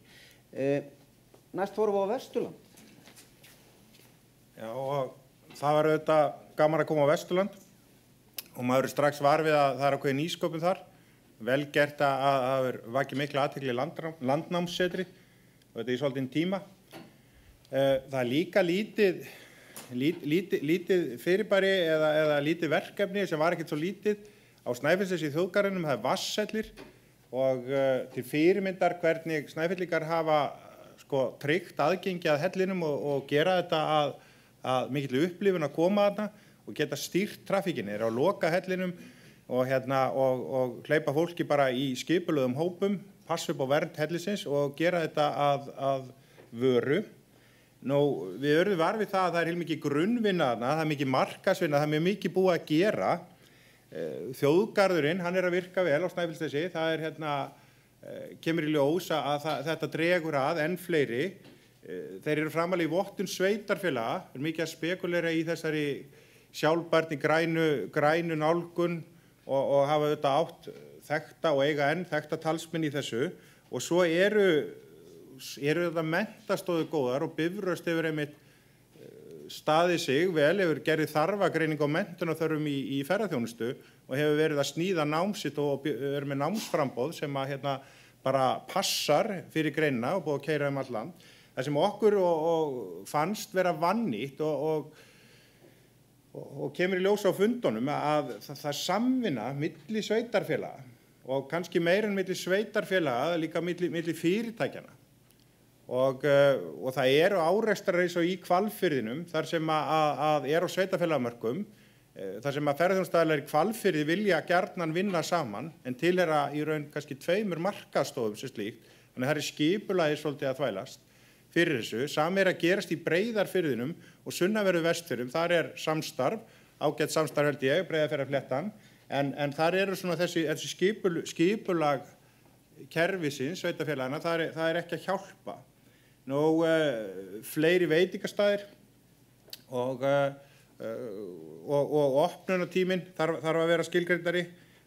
Næst fórum við á Vesturland. Já, og það var auðvitað gaman að koma á Vesturland og maður er strax var við að það er ákveðin nýsköpun þar, vel gert að vakið mikla athygli landnámssetri og þetta í svolítinn tíma. Það er líka lítið fyrirbæri eða lítið verkefni sem var ekkert svo lítið á Snæfellsnesi í þjóðgarðinum, það er vatnshellir og til fyrirmyndar hvernig Snæfellingar hafa tryggt aðgengi að hellinum og gera þetta að mikilli upplifun að koma þarna og geta stýrt trafíkinni, á loka hellinum og hleypa fólki bara í skipulögðum hópum, passa upp á vernd hellisins og gera þetta að vöru. Nú, við urðum var við það að það er heilmikið grunnvinna þarna, það er mikið markaðsvinna, það er mjög mikið búið að gera. Þjóðgarðurinn, hann er að virka vel á Snæfellsnesi, það er kemur í ljós að þetta dregur að enn fleiri. Þeir eru framalega í vottun sveitarfélaga, er mikið að spekulera í þessari sjálfbærni grænu nálgun og hafa auðvitað átt þekkta og eiga enn þekkta talsmenn í þessu og svo eru þetta menntastóðu góðar og Bifröst hefur einmitt staðið sig vel, hefur gerðið þarfagreining á menntunarþörfum í ferðaþjónustu og hefur verið að sníða námsitt og er með námsframboð sem að bara passar fyrir greinina og búið að keyra allt land. Það sem okkur fannst vera vannýtt og kemur í ljós á fundunum að það samvinna milli sveitarfélaga og kannski meira en milli sveitarfélaga, líka milli fyrirtækjana. Og það eru árekstrar eins og í Hvalfirðinum, þar sem að á sveitarfélagamörkum, þar sem að ferðaþjónustuaðilar í Hvalfirði vilja gjarnan vinna saman, en tilheyra í raun kannski 2 markaðsstofum sem slíkt, þannig að það er skipulagið svolítið að þvælast fyrir þessu. Sami er að gerast í Breiðarfirðinum og sunnanverðu Vestfirðum, þar er samstarf, ágætt samstarf held ég, Breiðarfjarðarfléttan, en þar eru svona þessi skipulag kerfisins, sveitarfélagana, það er ekki að hjálpa. Nú, fleiri veitingastaðir og opnunartíminn þarf að vera skilgreindari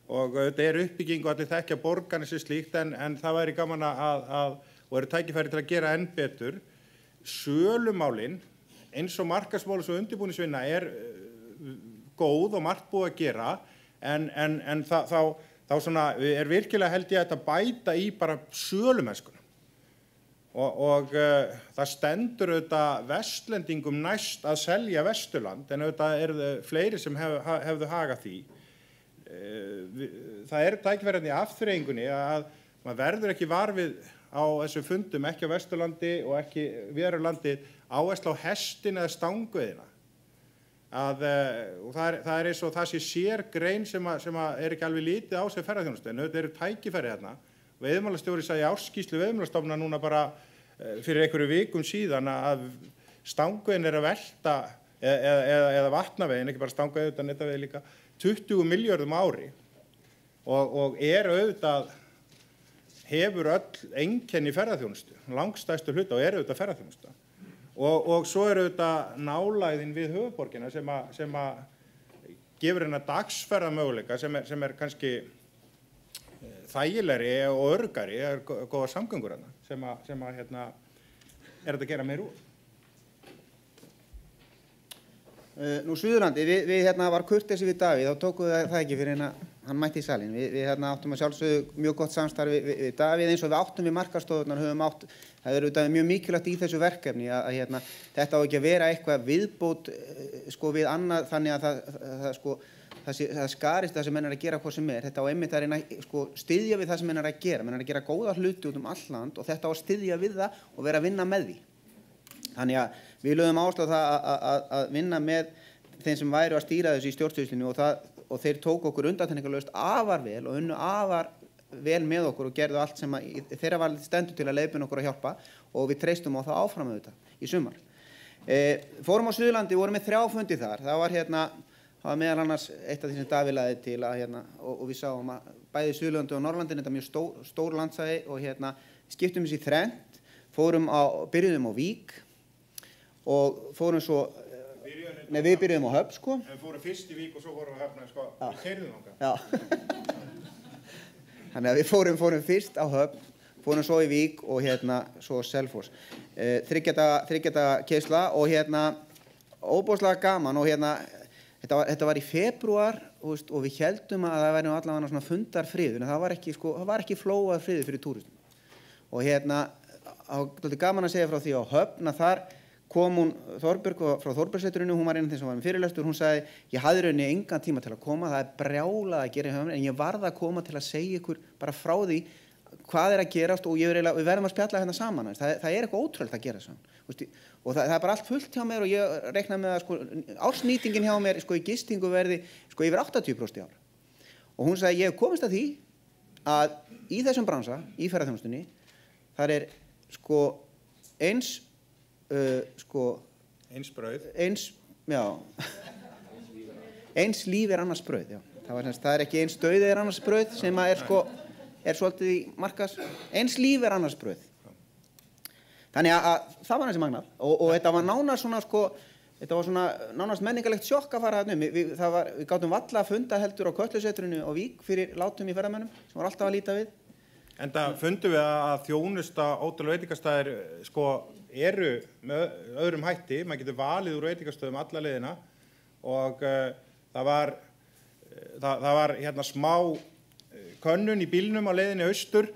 og þetta er uppbygging og allir þekkja borgarnir sem slíkt en það væri gaman og eru tækifæri til að gera enn betur. Sölumálin, eins og markaðsmálus og undirbúningsvinna er góð og margt búið að gera en þá svona er virkilega held ég að þetta bæta í bara sölumennskuna og það stendur auðvitað vestlendingum næst að selja Vesturland en auðvitað eru fleiri sem hefðu hagað því. Það eru tækifæri í afþreyingunni að maður verður ekki var við á þessum fundum, ekki á Vesturlandi og ekki Verulandi áherslu á hestin eða stangveiðina. Og það er eins og það sé sérgrein sem er ekki alveg lítið á sig ferðaþjónustu en auðvitað eru tækifæri þarna. Veiðimálastjóri sagði í ársskýrslu Veiðimálastofnunar núna bara fyrir einhverju vikum síðan að stangveiðin er að velta eða vatnaveiðin, ekki bara stangveiðin utan netaveiðin líka, 20 milljörðum ári og er auðvitað hefur öll einkenni ferðaþjónustu, langstærstu hluta og er auðvitað ferðaþjónusta. Og svo eru auðvitað nálægðin við höfuðborgina sem að gefur hennar dagsferðamöguleika sem er kannski þægilegri og öruggari, góða samgöngur hennar sem að er þetta að gera meir úr. Nú Suðurlandi, við var kurteisi við Davíð, þá tókum við það ekki fyrir hann mætti í salinn. Við áttum að sjálfsögðu mjög gott samstarf við Davíð eins og við áttum við markaðsstofurnar það er auðvitað mjög mikilvægt í þessu verkefni að þetta á ekki að vera eitthvað viðbót við annað þannig að það skarist það sem menn er að gera hvað sem er. Þetta á einmitt að reyna styðja við það sem menn er að gera. Menn er að gera góða hluti út all land og þetta á að styðja við það og vera að vinna með því. Þannig að við lögum áherslu á það að vinna með þeim sem væru að stýra þessu í stjórnsýslunni og þeir tóku okkur undantekningarlaust afar vel og unnu afar vel með okkur og gerðu allt sem þeirra var stendur til að leiðbeina okkur að hjálpa og við treystum á það áfram auðvitað í sumar. Fórum á Suðurlandi, vorum með 3 fundi þar. Það var meðal annars eitt af því sem Davíð lagði til og við sáum að bæði Suðurlandi og Norrlandin þetta mjög stór landsvæði og skiptum þessi í þrennt, byrjuðum á Vík og fórum svo við byrjuðum á Höfn En fórum fyrst í Vík og svo fórum á Höfn við keyrðum þangað. Já. Þannig að við fórum fyrst á Höfn, fórum svo í Vík og svo Selfoss. 3 daga keisla og óbúslega gaman og þetta Þetta var í febrúar og við heldum að það væri allavega svona fundarfriður, en það var ekki flóað friður fyrir túristum. Og þetta gaman að segja frá því á Höfn að þar kom hún Þorbjörg frá Þórbergssetrinu, hún var einn af þeim sem var með fyrirlestur, hún sagði, ég hafði rauninni engan tíma til að koma, það brjálað að gera í Höfn, en ég varð að koma til að segja ykkur bara frá því hvað að gerast og við verðum að spjalla hérna saman. Það eitthvað ótrúlegt að gera saman. Og það bara allt fullt hjá mér og ég reikna með að ársnýtingin hjá mér í gistingu verði yfir 80% í ár. Og hún sagði, ég hef komist að því að í þessum bransa, í ferðaþjónustunni, þar eins brauð. Eins líf annars brauð, já. Það ekki eins dauði annars brauð sem er svolítið í markas. Eins líf annars brauð. Þannig að það var þessi magnað og þetta var nánast svona þetta var svona nánast menningarlegt sjokk að fara þarna við gátum varla að funda heldur á Kötlusetrinu og Vík fyrir látum í ferðamönnum sem var alltaf að líta við. Enda fundum við að þjónusta hótel- og veitingastæðir eru með öðrum hætti, maður getur valið úr veitingastöðum alla leiðina og það var hérna smá könnun í bílnum á leiðinni austur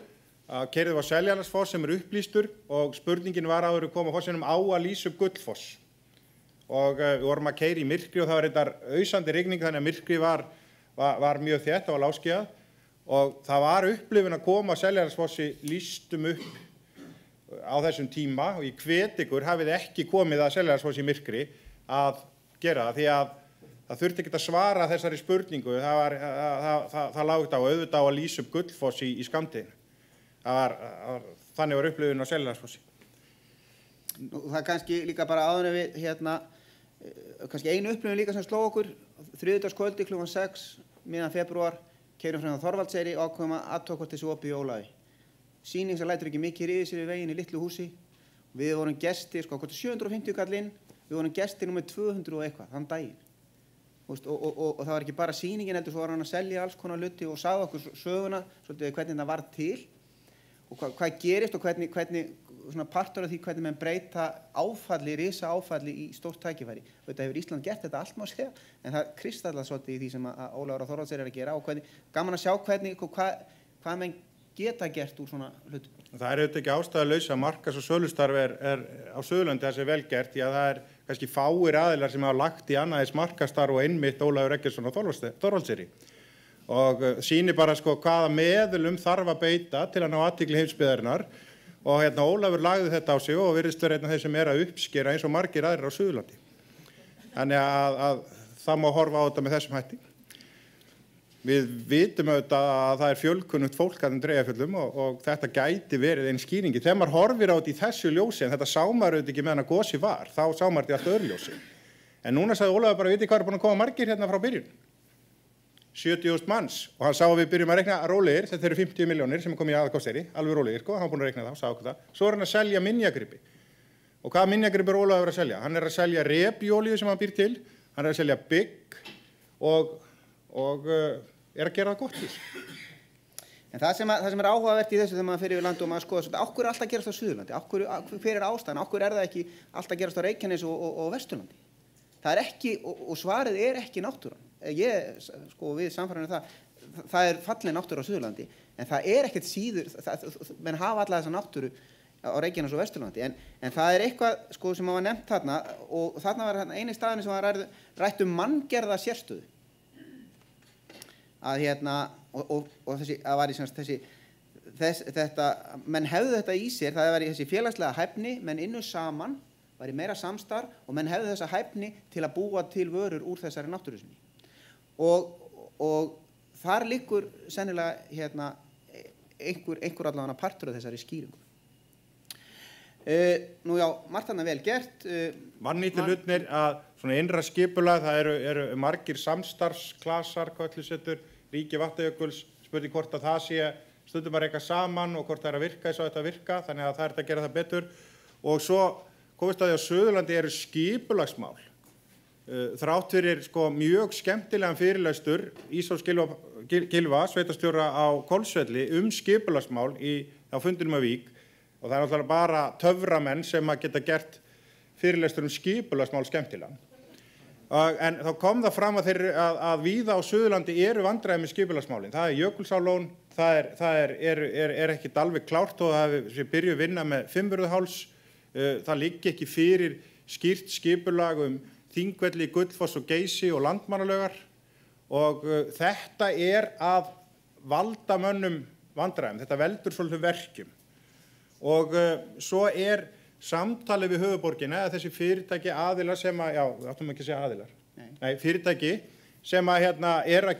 að keyrið var Seljalandsfoss sem upplýstur og spurningin var áður að koma fossinum á að lýsa upp Gullfoss og við vorum að keyra í myrkri og það var reyndar ausandi rigning þannig að myrkri var mjög þétt, það var láskíðað og það var upplifun að koma að Seljalandsfossi lýstum upp á þessum tíma og ég hvet ykkur hafið ekki komið að Seljalandsfossi í myrkri að gera það því að það þurfti ekki að svara þessari spurningu, það lágt á auðvitað á að lýsa upp Gullfoss í skammtíðinu. Þannig var upplifun á Seljalandsfossi. Það kannski líka bara áður en við kannski einu upplifun líka sem sló okkur þriðjudagskvöldi kl. 6 miðjan febrúar keyrum frá Þorvaldseyri og ákveðum að athuga hvort þessi opið í Ólafi. Sýning sem lætur ekki mikið riðið sér við veginn í litlu húsi. Við vorum gestir, 750 kall inn, við vorum gestir númer 200 og eitthvað þann daginn. Og það var ekki bara sýningin heldur, svo var hann að selja alls konar hluti og sagði okkur söguna svolítið hvernig það var til og hvað gerist og hvernig svona partur af því hvernig menn breyta áfalli, risa áfalli í stórt tækifæri. Þetta hefur Ísland gert þetta allt má segja, en það kristallast svolítið í því sem að Ólafur og Þorvaldseyri að gera og gaman að sjá hvað menn geta gert úr svona hlutum. Það auðvitað ekki ástæðulaust að markas- og sölustarf er á Suðurlandi það sem vel gert, því að það kannski fáir aðilar sem hafa lagt í annaðis markastarf og einmitt Ólafur Eggertsson og Þorvaldseyri. Og sýnir bara hvaða meðulum þarf að beita til að ná athygli heimsbyggðarinnar og Ólafur lagði þetta á sig og virðist vera einn af þeir sem að uppskera eins og margir aðrir á Suðurlandi. Þannig að það má horfa á þetta með þessum hætti. Við vitum auðvitað að það fjölkunnugt fólk að Breiðafjöllum og þetta gæti verið einn skýringi. Þegar maður horfir á þetta í þessu ljósi, en þetta sá maður auðvitað ekki meðan að gosi var, þá sá maður þetta í allt öðru ljósi. En núna sagði Ólafur bara, viti hvað búin að koma margir hérna frá byrjun? 70.000 manns og hann sá að við byrjum að reikna rólegir, þetta eru 50 milljónir sem er komið í aðalkosteyri, alveg rólegir, hann er búin að reikna það, sá okkur það. Svo er hann að selja minjagripi. Og hvaða minjagripi er Ólafur að selja? Hann er að selja repjólíu sem hann býr til, hann er að selja bygg og er að gera það gott í þessu. En það sem er áhugavert í þessu þegar maður fer yfir landið og maður skoðar svolítið, af hverju er alltaf að gerast á Suðurlandi? Hver er ástæðan? Af hverju er það ekki alltaf að gerast á Reykjanesi og Vesturlandi? Það er ekki, og svarið er ekki náttúran. Við samfærum það er falleg náttúra á Suðurlandi, en það er ekkert síður, menn hafa alla þessa náttúru á Reykjanesi og Vesturlandi, en það er eitthvað sem var nefnt þarna, og þarna var eini staðurinn sem var rætt manngerða sérstöðu. Menn hefðu þetta í sér, það var þessi félagslega hæfni, menn innu saman, var í meira samstarf og menn hefðu þessa hæfni til að búa til vörur úr þessari náttúru sinni. Og þar liggur sennilega einhver allavega partur af þessari skýringu. Nú já, margt þarna vel gert. Vannýttu hlutnir að svona innra skipulag, það eru margir samstarfsklasar, Kötlusetur, Ríki Vatnajökuls, spurning hvort að það sé stundum að reyka saman og hvort það að virka eins og þetta virka, þannig að það er að gera það betur. Og svo komist að því á Suðurlandi eru skipulagsmál. Þrátt fyrir mjög skemmtilegan fyrirlestur Ísóls Gylfa, sveitarstjóra á Hvolsvelli skipulagsmál á fundinum á Vík og það er náttúrulega bara töframenn sem að geta gert fyrirlestur skipulagsmál skemmtilega. En þá kom það fram að víða á Suðurlandi eru vandræði með skipulagsmálin. Það Jökulsárlón, það er ekkert alveg klárt og það byrju að vinna með Fimmvörðuháls. Það liggi ekki fyrir skýrt skipulag Þingvelli, Gullfoss og Geysi og Landmannalaugar og þetta að valda mönnum vandræðum. Þetta veldur svolítið verkjum og svo samtalið við höfuðborgina eða þessi fyrirtæki aðilar sem áttum ekki að segja aðilar. Nei, fyrirtæki sem að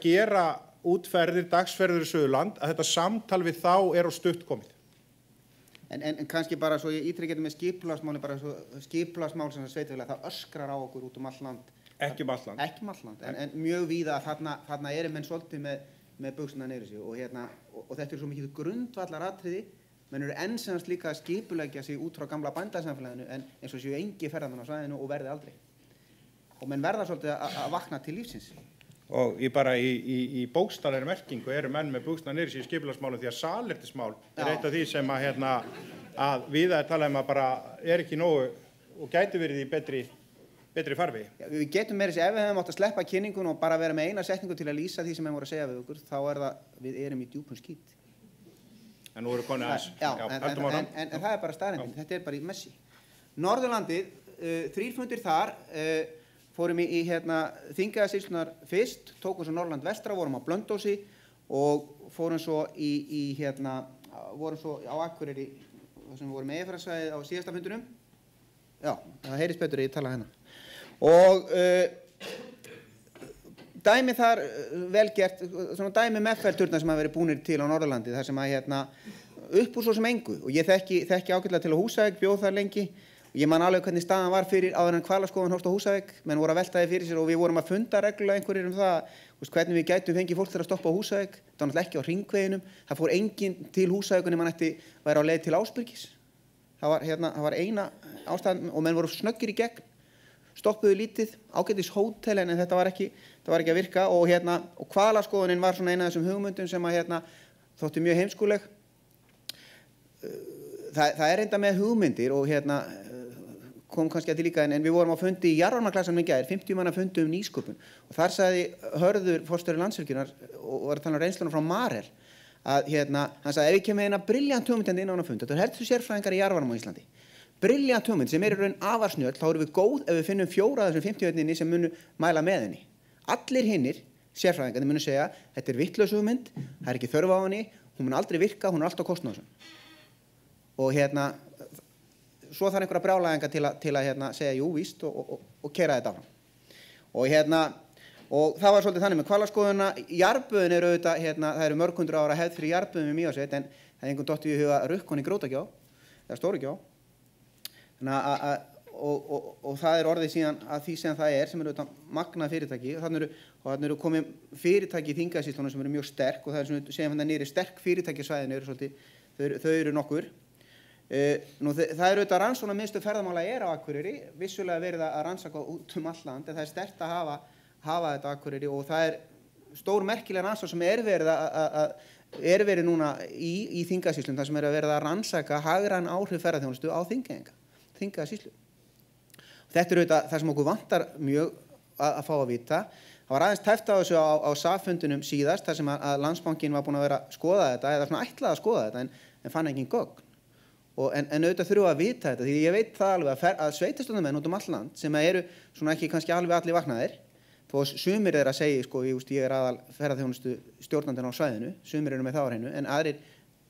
gera útferðir, dagsferðir í Suðurland, að þetta samtal við þá á stutt komið. En kannski bara svo ég ítreki þetta með skipulagsmáli, bara svo skipulagsmál sem sveitarfélag, það öskrar á okkur út allt land. Ekki allt land. Ekki allt land, en mjög víða að þarna menn svolítið með buxurnar niður sig og þetta svo mikið grundvallaratriði. Menn eru enn semast líka að skipuleggja sig út frá gamla bændasamfélaginu en eins og séu engi ferðamenn á svæðinu og verði aldrei. Og menn verða svolítið að vakna til lífsins. Og bara í bókstaflegri merkingu eru menn með buxurnar niður sig í skipulagsmálum því að salernismál eitt af því sem að víða talað að bara ekki nógu og gæti verið í betri farvegi. Við getum meira ef við hefum átt að sleppa kynningun og bara vera með eina setningu til að lýsa því sem við vorum að segja við okkur, þá við erum í djúpum skít. En nú eru konið aðeins. En það bara staðreyndin, þetta bara í messi. Norðurlandið, 3 fundir þar, fórum í Þingeyjarsýslurnar fyrst, tókum svo Norðurland vestra, vorum á Blönduósi og fórum svo vorum svo á Akureyri, sem við vorum með Eyjafjarðarsvæðið á síðasta fundinum. Já, það heyrist betur ég tala hérna. Og dæmi þar vel gert, svona dæmi meðferðturna sem hafa verið búnir til á Norðurlandi, þar sem upp úr svo sem engu og ég þekki ágætlega til á Húsavík, bjóð þar lengi og ég man alveg hvernig staðan var fyrir áður en hvalaskoðun hófst á Húsavík, menn voru að velta því fyrir sér og við vorum að funda reglulega einhverjir það, hvernig við gætum fengið fólk til að stoppa á Húsavík, það var náttúrulega ekki á hringveginum, það fór enginn til Húsavík en mann ætti væri á leið til Ásbyrgis, það var eina ástæðan og menn voru snöggir í gegn, stoppuðu lítið, ágætis hótel en þetta var ekki að virka og hvalaskoðunin var svona eina af þessum hugmyndum sem þótti mjög heimskuleg. Það reynda með hugmyndir og kom kannski að því líka en við vorum á fundi í jarðvarmaklassanum í gær, 50 manna fundi nýsköpun og þar sagði Hörður forstjóri Landsvirkjunar og var að tala reynsluna frá Marel að hann sagði ef við kemum eina brilljant hugmynd inn á hana fund, þetta helstu sérfræðingar í jarðvarma á Íslandi. Brilljant hugmynd sem í raun afar snjöll, þá erum við góð ef við finnum 4 af þessum 50 sem munu mæla með henni. Allir hinnir sérfræðingarnir munu segja þetta vitlaus hugmynd, það ekki þörf á henni, hún mun aldrei virka, hún alltaf kostnaðarsöm. Og svo þarf einhverja brjálæðinga til að segja jú víst og keyra þetta áfram. Og það var svolítið þannig með hvalaskoðuna, jarðböðin eru auðvitað, það eru mörg hundruð ára hefð fyrir jarðböðin við Mývatnssveit en það einhvern dottið í huga Rukkon í Grótagjá, eða Stórugjá. Og það orðið síðan að því sem það sem eru magnað fyrirtæki og þannig eru komið fyrirtæki í Þingeyjarsýslunum sem eru mjög sterk og það sem við segjum niðri sterk fyrirtækisvæðin eru svolítið, þau eru nokkur. Það eru auðvitað rannsóknarmiðstöð ferðamála á Akureyri, vissulega verið að rannsaka út allt land en það sterkt að hafa þetta Akureyri og það stór merkileg rannsókn sem verið núna í Þingeyjarsýslum þar sem verið að rannsaka hagræn áhrif ferðaþjónustu á Þingeyjarsýslu. Þetta auðvitað það sem okkur vantar mjög að fá að vita. Það var aðeins tæft á þessu á SAF-fundinum síðast þar sem að Landsbankinn var búinn að vera að skoða þetta eða svona ætlað að skoða þetta en fann engin gögn. En auðvitað þurfum að vita þetta því ég veit það alveg að sveitarstjórnarmenn út all land sem eru svona ekki kannski alveg allir vaknaðir þó sumir að segja ég aðal ferðaþjónustu stjórnandinn á svæðinu, sumir eru með það á hreinu en aðrir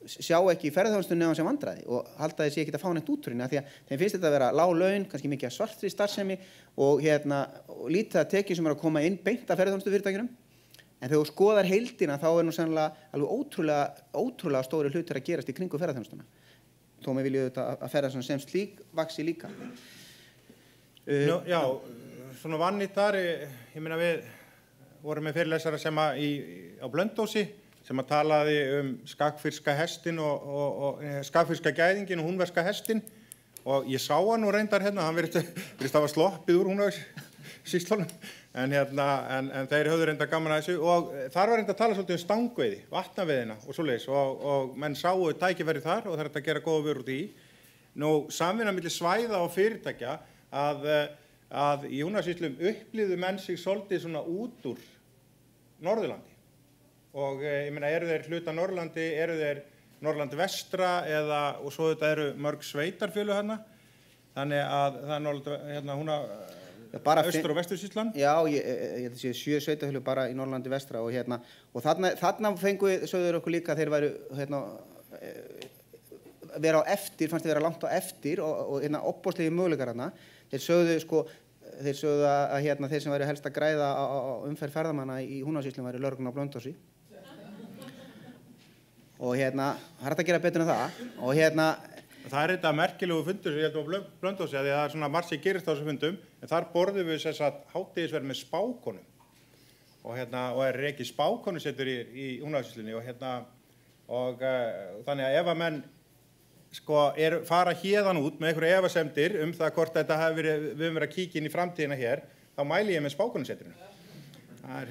sjá ekki ferðaþjónustunni á sem vandræði og halda þessi ekki að fá neitt út úr henni af því að þeim finnst þetta að vera lág laun, kannski mikið svartri starfsemi og lítið að tekjum sem að koma inn beint af ferðaþjónustufyrirtækjunum en þegar þú skoðar heildina þá nú sennilega alveg ótrúlega stóri hlutir að gerast í kringu ferðaþjónustuna þó með vilja auðvitað að ferðaþjónustan sem slík vaxi líka. Já, svona vannýtt þar, ég meina við vorum með fyrirlesara sem á Blönduósi sem að talaði skagfirska hestin og skagfirska gæðingin og húnverska hestin og ég sá hann og reyndar hann virðist hafa sloppið úr Húnavatnssýslunum en þeir höfðu reyndar gaman að þessu og þar var reyndar að tala svolítið stangveiði, vatnaveiðina og svoleiðis og menn sáu tækifæri þar og það að gera góða vörur út í. Nú samvinna milli svæða og fyrirtækja að að í Húnavatnssýslum upplifðu menn sig svolítið svona út úr Norðurlandi. Og ég meina, eru þeir hluta Norðurlandi, eru þeir Norðurlandi vestra og svo þetta eru mörg sveitarfélög hérna. Þannig að það er Norðurlandi, austur- og vestursýslan. Já, ég held að sé 7 sveitarfélög bara í Norðurlandi vestra og þarna sögðu okkur líka að þeir væru vera á eftir, fannst þeir vera langt á eftir og opbóðslegi möguleikar hérna. Þeir sögðu að þeir sem væru helst að græða á umferð ferðamanna í Húnavatnssýslum væru lögregluna á Blönduósi. Og það er hægt að gera betur en það. Og það er þetta merkilegu fundur sem ég held á Blönduósi, því það er svona margt sem gerist á þessum fundum, en þar borðum við þess að hádegisverð með spákonum. Og er rekið spákonusetur í Húnavatnssýslunni og þannig að ef að menn fara héðan út með einhverju efasemdir það hvort þetta við höfum verið að kíkja inn í framtíðina hér, þá mæli ég með spákonusetrinu. Það er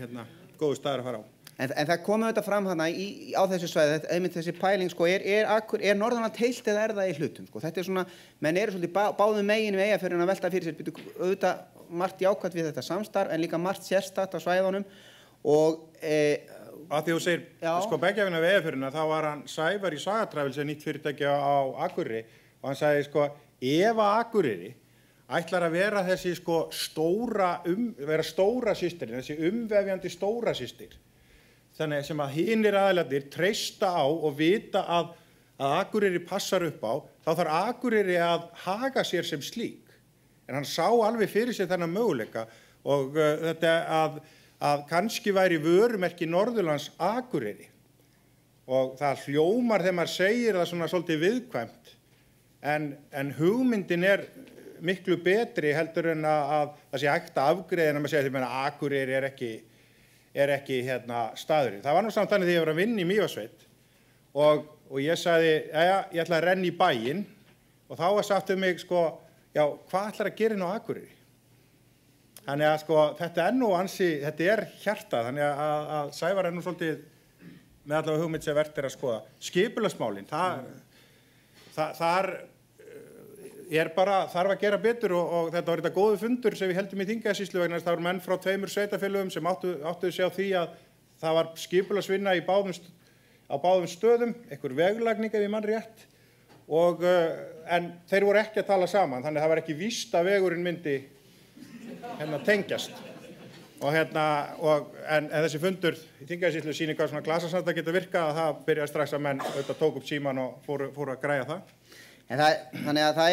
góður staður að fara á. En það komið þetta fram þarna á þessu svæði, einmitt þessi pæling, er Norðurland heilt eða er það í hlutum? Þetta er svona, menn eru svolítið báðum megin við Eyjafjörðinn að velta fyrir sér, auðvitað margt jákvætt við þetta samstarf, en líka margt sérstakt á svæðunum og Að því þú segir, beggjafina við Eyjafjörðina, þá var hann Sævar í Sagatræfil sem nýtt fyrirtæki á Akureyri og hann sagði, ef að Akureyri ætlar að vera þessi vera stóra systirinn, þessi umvefjandi stóra systir, þannig sem að hinir aðilarnir treysta á og vita að Akureyri passar upp á, þá þarf Akureyri að haga sér sem slík. En hann sá alveg fyrir sér þennan möguleika og þetta að kannski væri vörumerki Norðurlands Akureyri. Og það hljómar þegar maður segir það svona svolítið viðkvæmt, en hugmyndin er miklu betri heldur en að það sé hægt að afgreiða en að maður segja að Akureyri er ekki staðurinn. Það var nú samt þannig þegar ég var að vinna í Mývatnssveit og ég sagði, ég ætla að renna í bæinn og þá var sagt um mig, hvað ætlar að gera inn á Akureyri? Þannig að þetta er nú þetta er hjartað, þannig að Sævar er nú svolítið með allavega hugmynd sem vert að skoða. Skipulagsmálin, þar þarf að gera betur og þetta var þetta góðu fundur sem við heldum í Þingeyjarsýslu vegna þess að það voru menn frá 2 sveitarfélögum sem áttuðu sig á því að það var skipulagsvinna á báðum stöðum, einhver veglagning ef ég man rétt, en þeir voru ekki að tala saman, þannig að það var ekki víst að vegurinn myndi tengjast. En þessi fundur í Þingeyjarsýslu sýnir hvað svona glasasamstarf geta virkað, að það byrjaði strax að menn tók upp síman og fóru að græja það. Þannig að það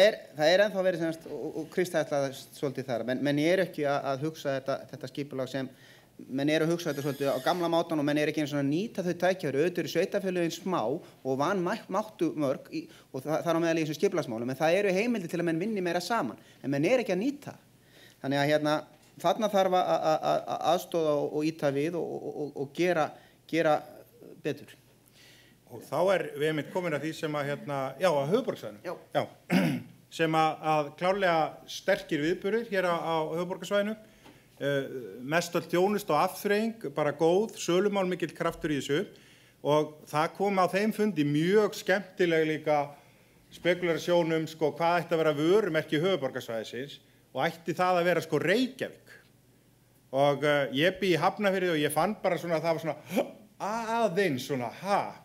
er ennþá verið og kristæðlaðist svolítið þar, menn ekki að hugsa þetta skipulag sem, menn að hugsa þetta svolítið á gamla mátan og menn ekki eins og að nýta þau tækifæri, auðvitað eru sveitarfélögin smá og vanmáttu mörg og það á meðal í þessum skipulagsmálum, en það eru heimildir til að menn vinni meira saman, en menn ekki að nýta. Þannig að þarna þarf að aðstoða og ýta við og gera betur. Og þá við einmitt komin að því sem að að höfuðborgarsvæðinu. Já. Sem að klárlega sterkir viðburðir hér á höfuðborgarsvæðinu. Mestöll þjónusta og afþreying, bara góð, sölumál mikill kraftur í þessu. Og það kom á þeim fundi mjög skemmtileg líka spekulasjónum hvað ætti að vera vörumerki höfuðborgarsvæðisins og ætti það að vera Reykjavík. Og ég bý í Hafnarfirði og ég fann bara svona að það var svona aðeins svona,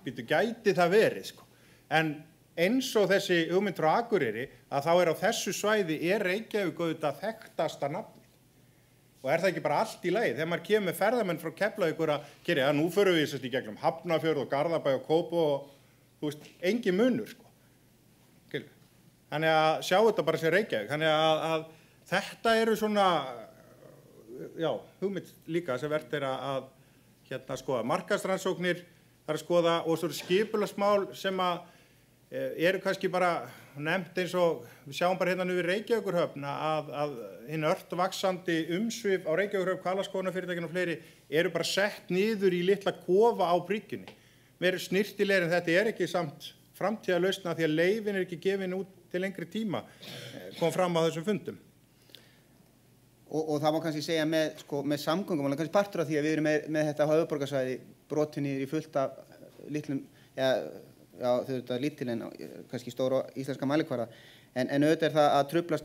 gæti það verið, En eins og þessi hugmynd frá Akureyri, að þá á þessu svæði Reykjavík auðvitað þekktasta nafnið. Og það ekki bara allt í lagi, þegar maður kemur með ferðamenn frá Keflavíkur að gera, nú förum við í gegnum Hafnarfjörð og Garðabæ og Kópó og, engin munur, Þannig að sjá þetta bara sem Reykjavík. Þannig að þetta eru svona, hugmynd líka sem vert að skoða markaðsrannsóknir, þar að skoða og svo skipulagsmál sem eru kannski bara nefnt eins og við sjáum bara hérna við Reykjavíkurhöfn að hinn ört vaxandi umsvif á Reykjavíkurhöfn, hvalaskoðunarfyrirtækin og fleiri eru bara sett niður í litla kofa á bryggjunni. Mér snyrtilegri en þetta ekki samt framtíðarlausna því að leyfin ekki gefin út til lengri tíma, kom fram á þessum fundum. Og það má kannski segja með samgöngum, og kannski partur af því að við erum með þetta höfuðborgarsvæði brotin í fullt af litlum, þau eru lítil en kannski stóra íslenska mælikvarða, en auðvitað það að trufla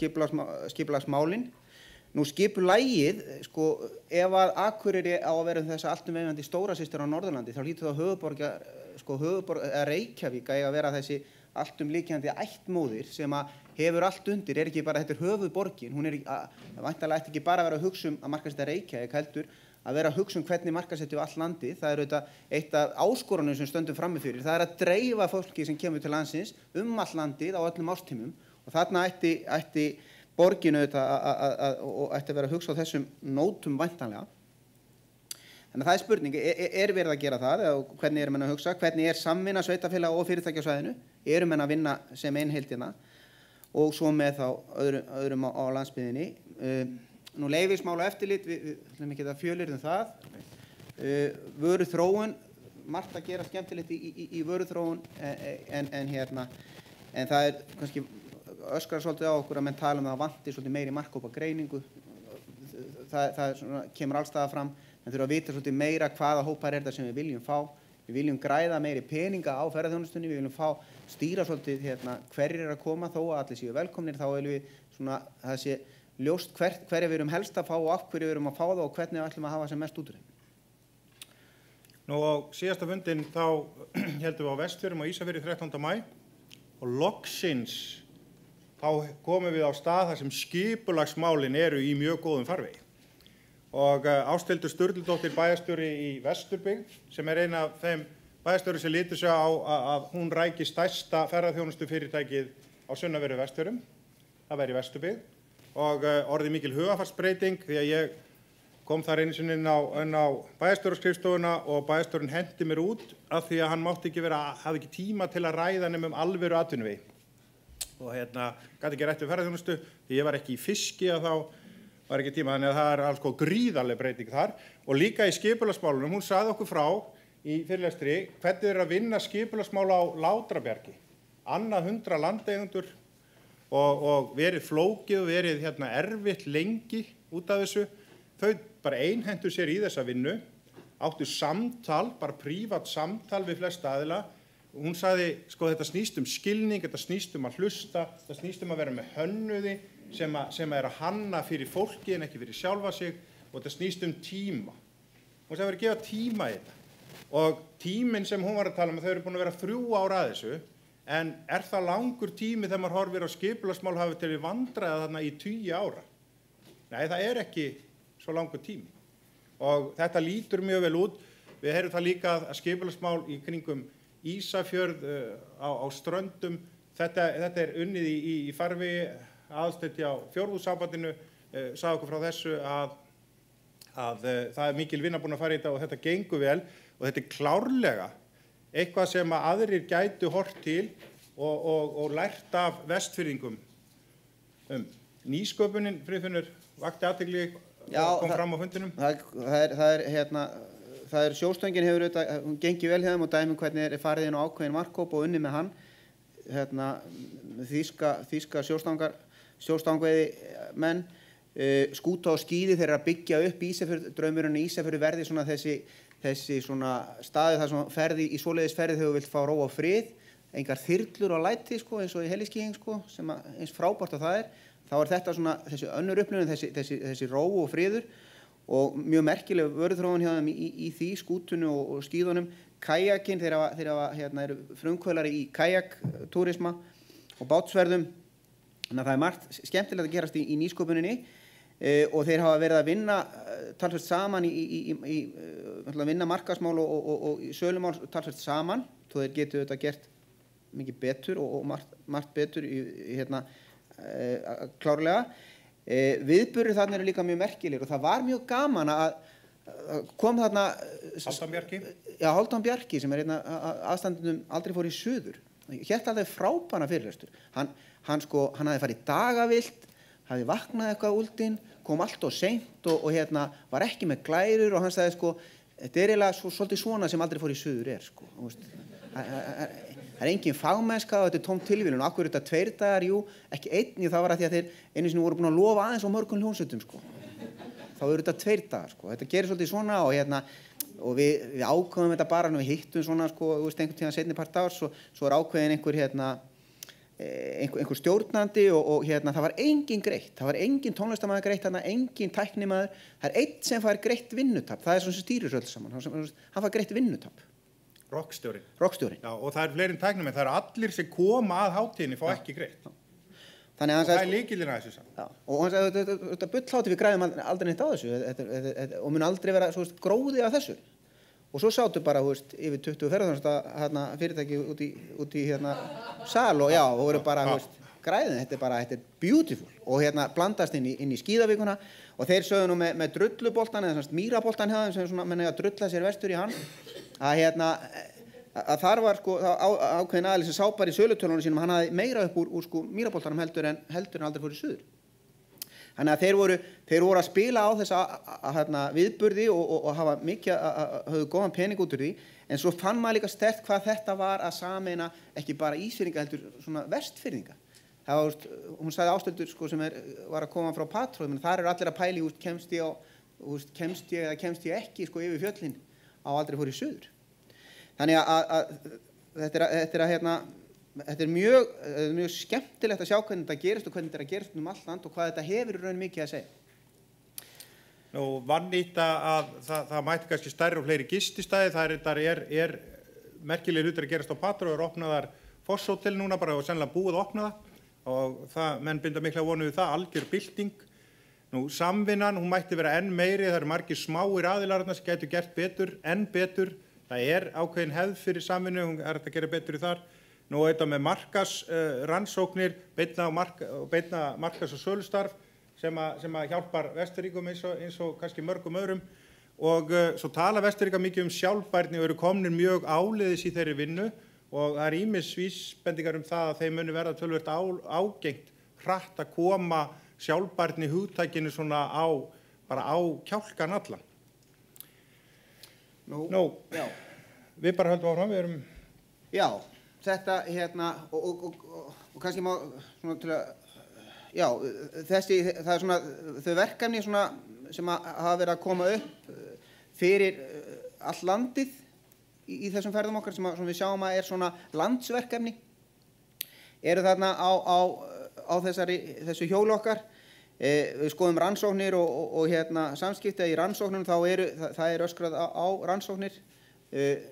skipulagsmálin Nú skipulagið, sko, ef að Akureyri á að vera þessa alltumvegandi stórasystir á Norðurlandi, þá hlýtur það Reykjavík að vera þessi alltumlíkjandi ættmóðir sem að hefur allt undir, ekki bara, þetta höfuðborgin, hún væntanlega ætti ekki bara að vera að hugsa að markaðsetta Reykjavík, heldur að vera að hugsa hvernig markaðsettu all landi. Það auðvitað eitt af áskorunum sem stöndum frammi fyrir, það að dreifa fólki sem kemur til landsins all landið á öllum árstímum og þarna ætti borginu og ætti að vera að hugsa á þessum nótum væntanlega. Þannig að það spurning, verið að gera það, eða hvernig menn að hugsa, hvernig samvinna sveitarfélaga og fyrirtækja á svæðinu, menn að vinna sem einheildina og svo með þá öðrum á landsbyggðinni. Nú leyfismál og eftirlit, við ætlum ekki að fjölyrða það. Vöruþróun, margt að gera skemmtilegt í vöruþróun en það kannski öskrar svolítið á okkur að menn tala það vanti svolítið meiri markhópa greiningu. Það kemur allstaðar fram, en þurfa að vita svolítið meira hvaða hópar það sem við viljum fá. Við viljum græða meiri peninga á ferðaþjónustunni, við viljum stýra svolítið hverjir að koma þó að allir séu velkomnir, þá viljum við það sé ljóst hverja við erum helst að fá og af hverju við erum að fá það og hvernig við ætlum að hafa sem mest út úr þeim. Nú á síðasta fundin þá heldum við á Vestfjörðum og Ísafirði 13. maí og loksins þá komum við á stað þar sem skipulagsmálin eru í mjög góðum farvegi. Og Ásthildur Sturludóttir bæjarstjóri í Vesturbyggð sem ein af þeim bæjarstjóri sem lítur sig á að hún ræki stærsta ferðaþjónustufyrirtækið á sunnanverðu Vestfjörðum, það væri Vesturbyggð og orðið mikil hugarfarsbreyting því að ég kom þar einu sinni inn á bæjarstjóraskrifstofuna og bæjarstjórinn hendi mér út af því að hann mátti ekki hafði ekki tíma til að ræða nema alvöru atvinnuvegi og gat ekki rætt við ferðaþjónustu því ég var ekki í fiski að þá var ekki tíma, þannig að það alls gríðarleg breyting þar og líka í skipulagsmálunum, hún sagði okkur frá í fyrirlestri hvernig að vinna skipulagsmál á Látrabjargi, annað 100 landeigendur og verið flókið og verið erfitt lengi út af þessu, þau bara einhentu sér í þessa vinnu, áttu samtal, bara prívat samtal við flesta aðila og hún sagði, þetta snýst skilning, þetta snýst að hlusta, þetta snýst að vera með hönnuði sem að hanna fyrir fólki en ekki fyrir sjálfa sig og þetta snýst tíma. Hún sagði að gefa tíma í þetta og tíminn sem hún var að tala þau eru búin að vera 3 ára að þessu en það langur tími þegar maður horfir á skipulagsmál hafi til við vandræða þarna í 20 ára? Nei, það ekki svo langur tími og þetta lítur mjög vel út. Við heyrum það líka að skipulagsmál í kringum Ísafjörð á Ströndum, þetta unnið í farvegi aðstödd á fjórðungssambandinu, sagði okkur frá þessu að það mikil vinna búin að fara í þetta og þetta gengur vel og þetta klárlega eitthvað sem að aðrir gætu hort til og lært af Vestfirðingum. Nýsköpunin, Friðfinnur, vakti athygli kom fram á fundinum. Það sjóstöngin hefur auðvitað, hún gengið vel hefðum og dæmum hvernig farið inn á ákveðin markhóp og unni með hann. Þýska sjóstangveiði menn, skúta og skíði þeir að byggja upp Ísafjörð, draumurinn í Ísafjörðu verði svona þessi svona staði þar sem ferði í svoleiðis ferði þegar þú vilt fá ró og frið, engar þyrlur og læti eins og í Helliskíðing sem eins frábært og það þá þetta svona þessi önnur upplifun, þessi ró og friður og mjög merkileg vöruþróun hjá þeim í því skútunni og skíðunum. Kajakinn, þeir eru frumkvöðlari í kajaktúrisma og bátsverðum, þannig að það margt skemmtilegt að gerast í nýsköpuninni og þeir hafa verið að vinna talsvert saman vinna markaðsmál og sölumál talsvert saman, þó þeir getu þetta gert mikið betur og margt betur klárlega. Viðburðir þarna eru líka mjög merkilegir og það var mjög gaman að kom þarna Hálfdán Bjarki sem einn aðstandendum Aldrei fór í suður, hélt alveg frábæran fyrirlestur. Hann hafði farið dagavilt, hafði vaknað eitthvað úldinn, kom allt og seint og var ekki með glærur og hann sagði þetta eiginlega svolítið svona sem Aldrei fór í suður það engin fagmennska og þetta tóm tilviljun og akkur þetta 2 dagar, ekki einn, það var að því að þeir einu sinni voru búin að lofa aðeins á mörgum hljómsveitum þá eru þetta 2 dagar þetta gerir svolítið svona og við ákveðum þetta bara við hittum svona einhvern tíðan seinni part árs og svo ákveðin einhver einhver stjórnandi og hérna, það var engin greitt, það var engin tónlistarmaður greitt, engin tæknimaður, það einn sem fær greitt vinnutap, það svona sem stýrir öll saman, hann fær greitt vinnutap. Rokkstjóri. Já, og það fleiri en tæknimenn, það allir sem koma að hátíðinni fá ekki greitt. Þannig að og það lykillinn að þessu saman. Já, og hann sagði, þetta bullhátíð við græðum aldrei neitt á þessu og mun aldrei vera gróði af þessu. Og svo sátu bara, yfir 20 ferðarþjónusta fyrirtæki út í sal og og voru bara, græðin, þetta beautiful og blandast inn í skíðavíkuna og þeir sögðu nú með drulluboltan eða mýraboltan hjá þeim sem menn að drulla sér vestur í hann að þar var ákveðin aðeins sem sá bara í sölutölunum sínum hann hafði meira upp úr mýraboltanum heldur en aldrei fór í suður. Þannig að þeir voru að spila á þessa viðburði og hafa höfðu góðan pening út úr því, en svo fann maður líka sterkt hvað þetta var að sameina ekki bara Ísfirðinga heldur svona Vestfirðinga. Það var, hún sagði Ásthildur sem var að koma frá Patróð, menn þar allir að pæli, kemst ég eða kemst ég ekki yfir fjöllin á aldrei fór í suður. Þannig að þetta mjög skemmtilegt að sjá hvernig þetta gerist og hvernig þetta gerist allt land og hvað þetta hefur í raun mikið að segja. Nú, vannýtt að það mætti kannski stærri og fleiri gististæði, það er merkilegir hlutir að gerast á Patróð og opnaðar Fosshótel núna bara og sennilega búið að opna það og menn binda mikla vonu við það, algjör bylting. Nú, samvinnan, hún mætti vera enn meiri, það margir smáir aðilar sem gætu gert betur, enn betur. Það ákveðin hefð fyrir samvinnu, hún hægt að gera betur í þar. Nú þetta með markaðsrannsóknir, beinna markaðs- og sölustarf sem að hjálpar Vestfirðingum eins og kannski mörgum öðrum og svo tala Vestfirðingar mikið sjálfbærni og eru komnir mjög áleiðis í þeirri vinnu og það ýmis vísbendingar það að þeim muni verða töluvert ágengt hratt að koma sjálfbærni hugtækinu svona bara á kjálkan allan. Nú, við bara höldum áfram, við erum... Já, þetta og kannski má svona til að það svona þau verkefni svona sem hafa verið að koma upp fyrir allt landið í þessum ferðum okkar sem við sjáum að svona landsverkefni eru þarna á þessu hjóli okkar. Við skoðum rannsóknir og samskipti í rannsóknum það öskrað á rannsóknir.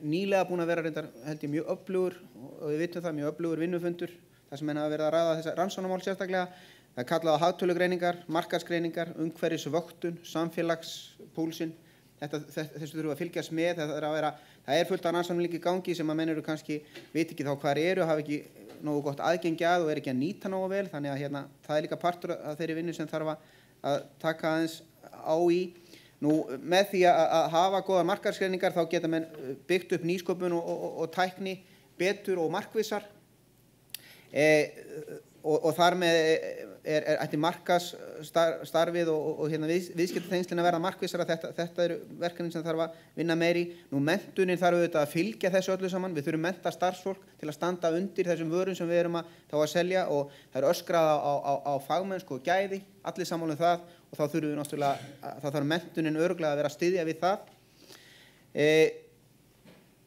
Nýlega búin að vera reyndar held ég mjög öflugur og við vitum það mjög öflugur vinnufundur þar sem menn hafa verið að ræða þessa rannsóknarmál sérstaklega. Það kallað á hagtölugreiningar, markaðsgreiningar, umhverfisvöktun, samfélagspúlsinn. Þessu þurfum að fylgjast með. Það fullt af rannsóknum líka í gangi sem að menn eru kannski veit ekki þá hvar eru og hafa ekki nógu gott aðgengi að og ekki að nýta nógu vel. Þannig að það líka partur af þeirri vinnu sem þarf að taka aðeins á í. Nú, með því að hafa góðar markaðsgreiningar þá geta menn byggt upp nýsköpun og tækni betur og markvissar og þar með ætti markaðsstarfið og viðskiptatengslin að verða markvissara. Þetta eru verkefnin sem þarf að vinna meiri. Nú, menntunin þarf auðvitað að fylgja þessu öllu saman. Við þurfum mennta starfsfólk til að standa undir þessum vörum sem við erum að selja og það öskrað á fagmennsku og gæði, allir sammála það og þá þurfum við náttúrulega, þá þarf menntunin örugglega að vera að styðja við það.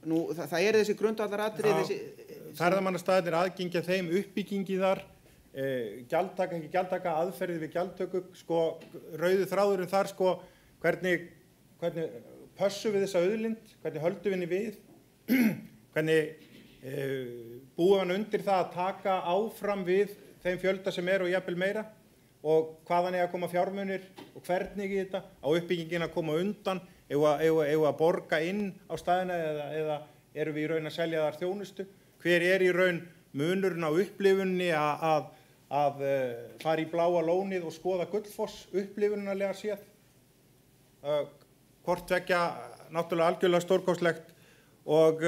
Nú, það þessi grundvallaratriði. Ferðamannastaðirnir aðgengja þeim uppbyggingi þar, gjaldtaka aðferðið við gjaldtöku, rauðu þráðurinn þar, hvernig pössum við þessa auðlind, hvernig höldum við henni við, hvernig búum við undir það að taka áfram við þeim fjölda sem og jafnvel meira og hvaðan að koma fjármunir og hvernig í þetta, á uppbyggingin að koma undan, eigum að borga inn á staðina eða erum við í raun að selja þar þjónustu, hver í raun munurinn á upplifunni að fara í Bláa lónið og skoða Gullfoss upplifunarlega séð. Hvort tveggja náttúrulega algjörlega stórkostlegt og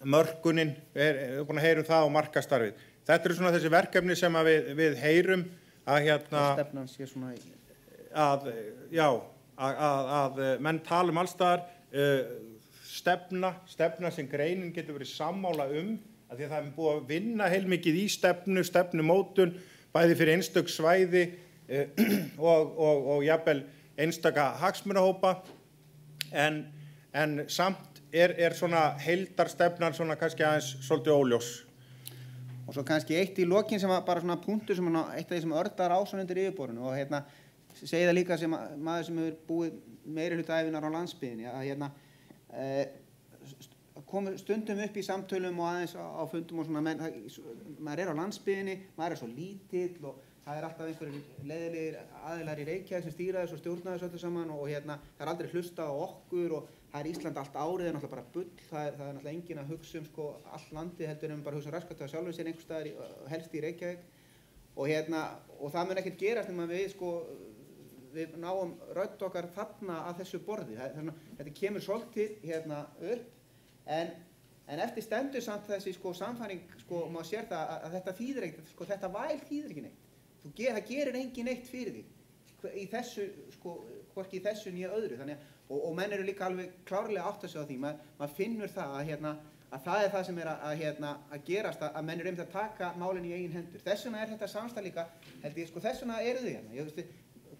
mörkunin, búin að heyrum það og markastarfið. Þetta eru svona þessi verkefni sem við heyrum stefnan sé svona að menn tala allstaðar, stefna sem greinin getur verið sammála að því að það er búið að vinna heilmikið í stefnumótun, bæði fyrir einstök svæði og jafnvel einstaka hagsmunahópa, en samt svona heildarstefnan svona kannski aðeins svolítið óljós. Og svo kannski eitt í lokin sem bara svona punktur sem eitt af því sem ördar á svona undir yfirborðinu og segi það líka sem maður sem hefur búið meiri hluta ævinnar á landsbyggðinni að komur stundum upp í samtölum og aðeins á fundum og svona maður á landsbyggðinni, maður svo lítill og það alltaf einhverjir leiðilegir aðilar í Reykjavík sem stýra þessu og stjórna þessu öllu saman og það aldrei hlusta á okkur og það Ísland allt árið náttúrulega bara bull, það náttúrulega enginn að hugsa sko allt landið heldur bara hugsa raskat að sjálfur sér einhvers staðar helst í Reykjavík og það mun ekkert gerast nema við náum rödd okkar þarna að þessu borði. Þetta kemur svolítið upp en eftir stendur samt þessi samfæring maður sér það að þetta þýðir ekkert, þetta væl þýðir ekki neitt. Það gerir engin neitt fyrir því í þessu, hvorki í þessu nýja öðru. Þannig, og menn eru líka alveg klárlega átt að segja á því. Maður finnur það að það það sem að gerast að menn eru að taka málin í eigin hendur. Þess vegna þetta samstarf líka, held ég, þess vegna eru þau hérna.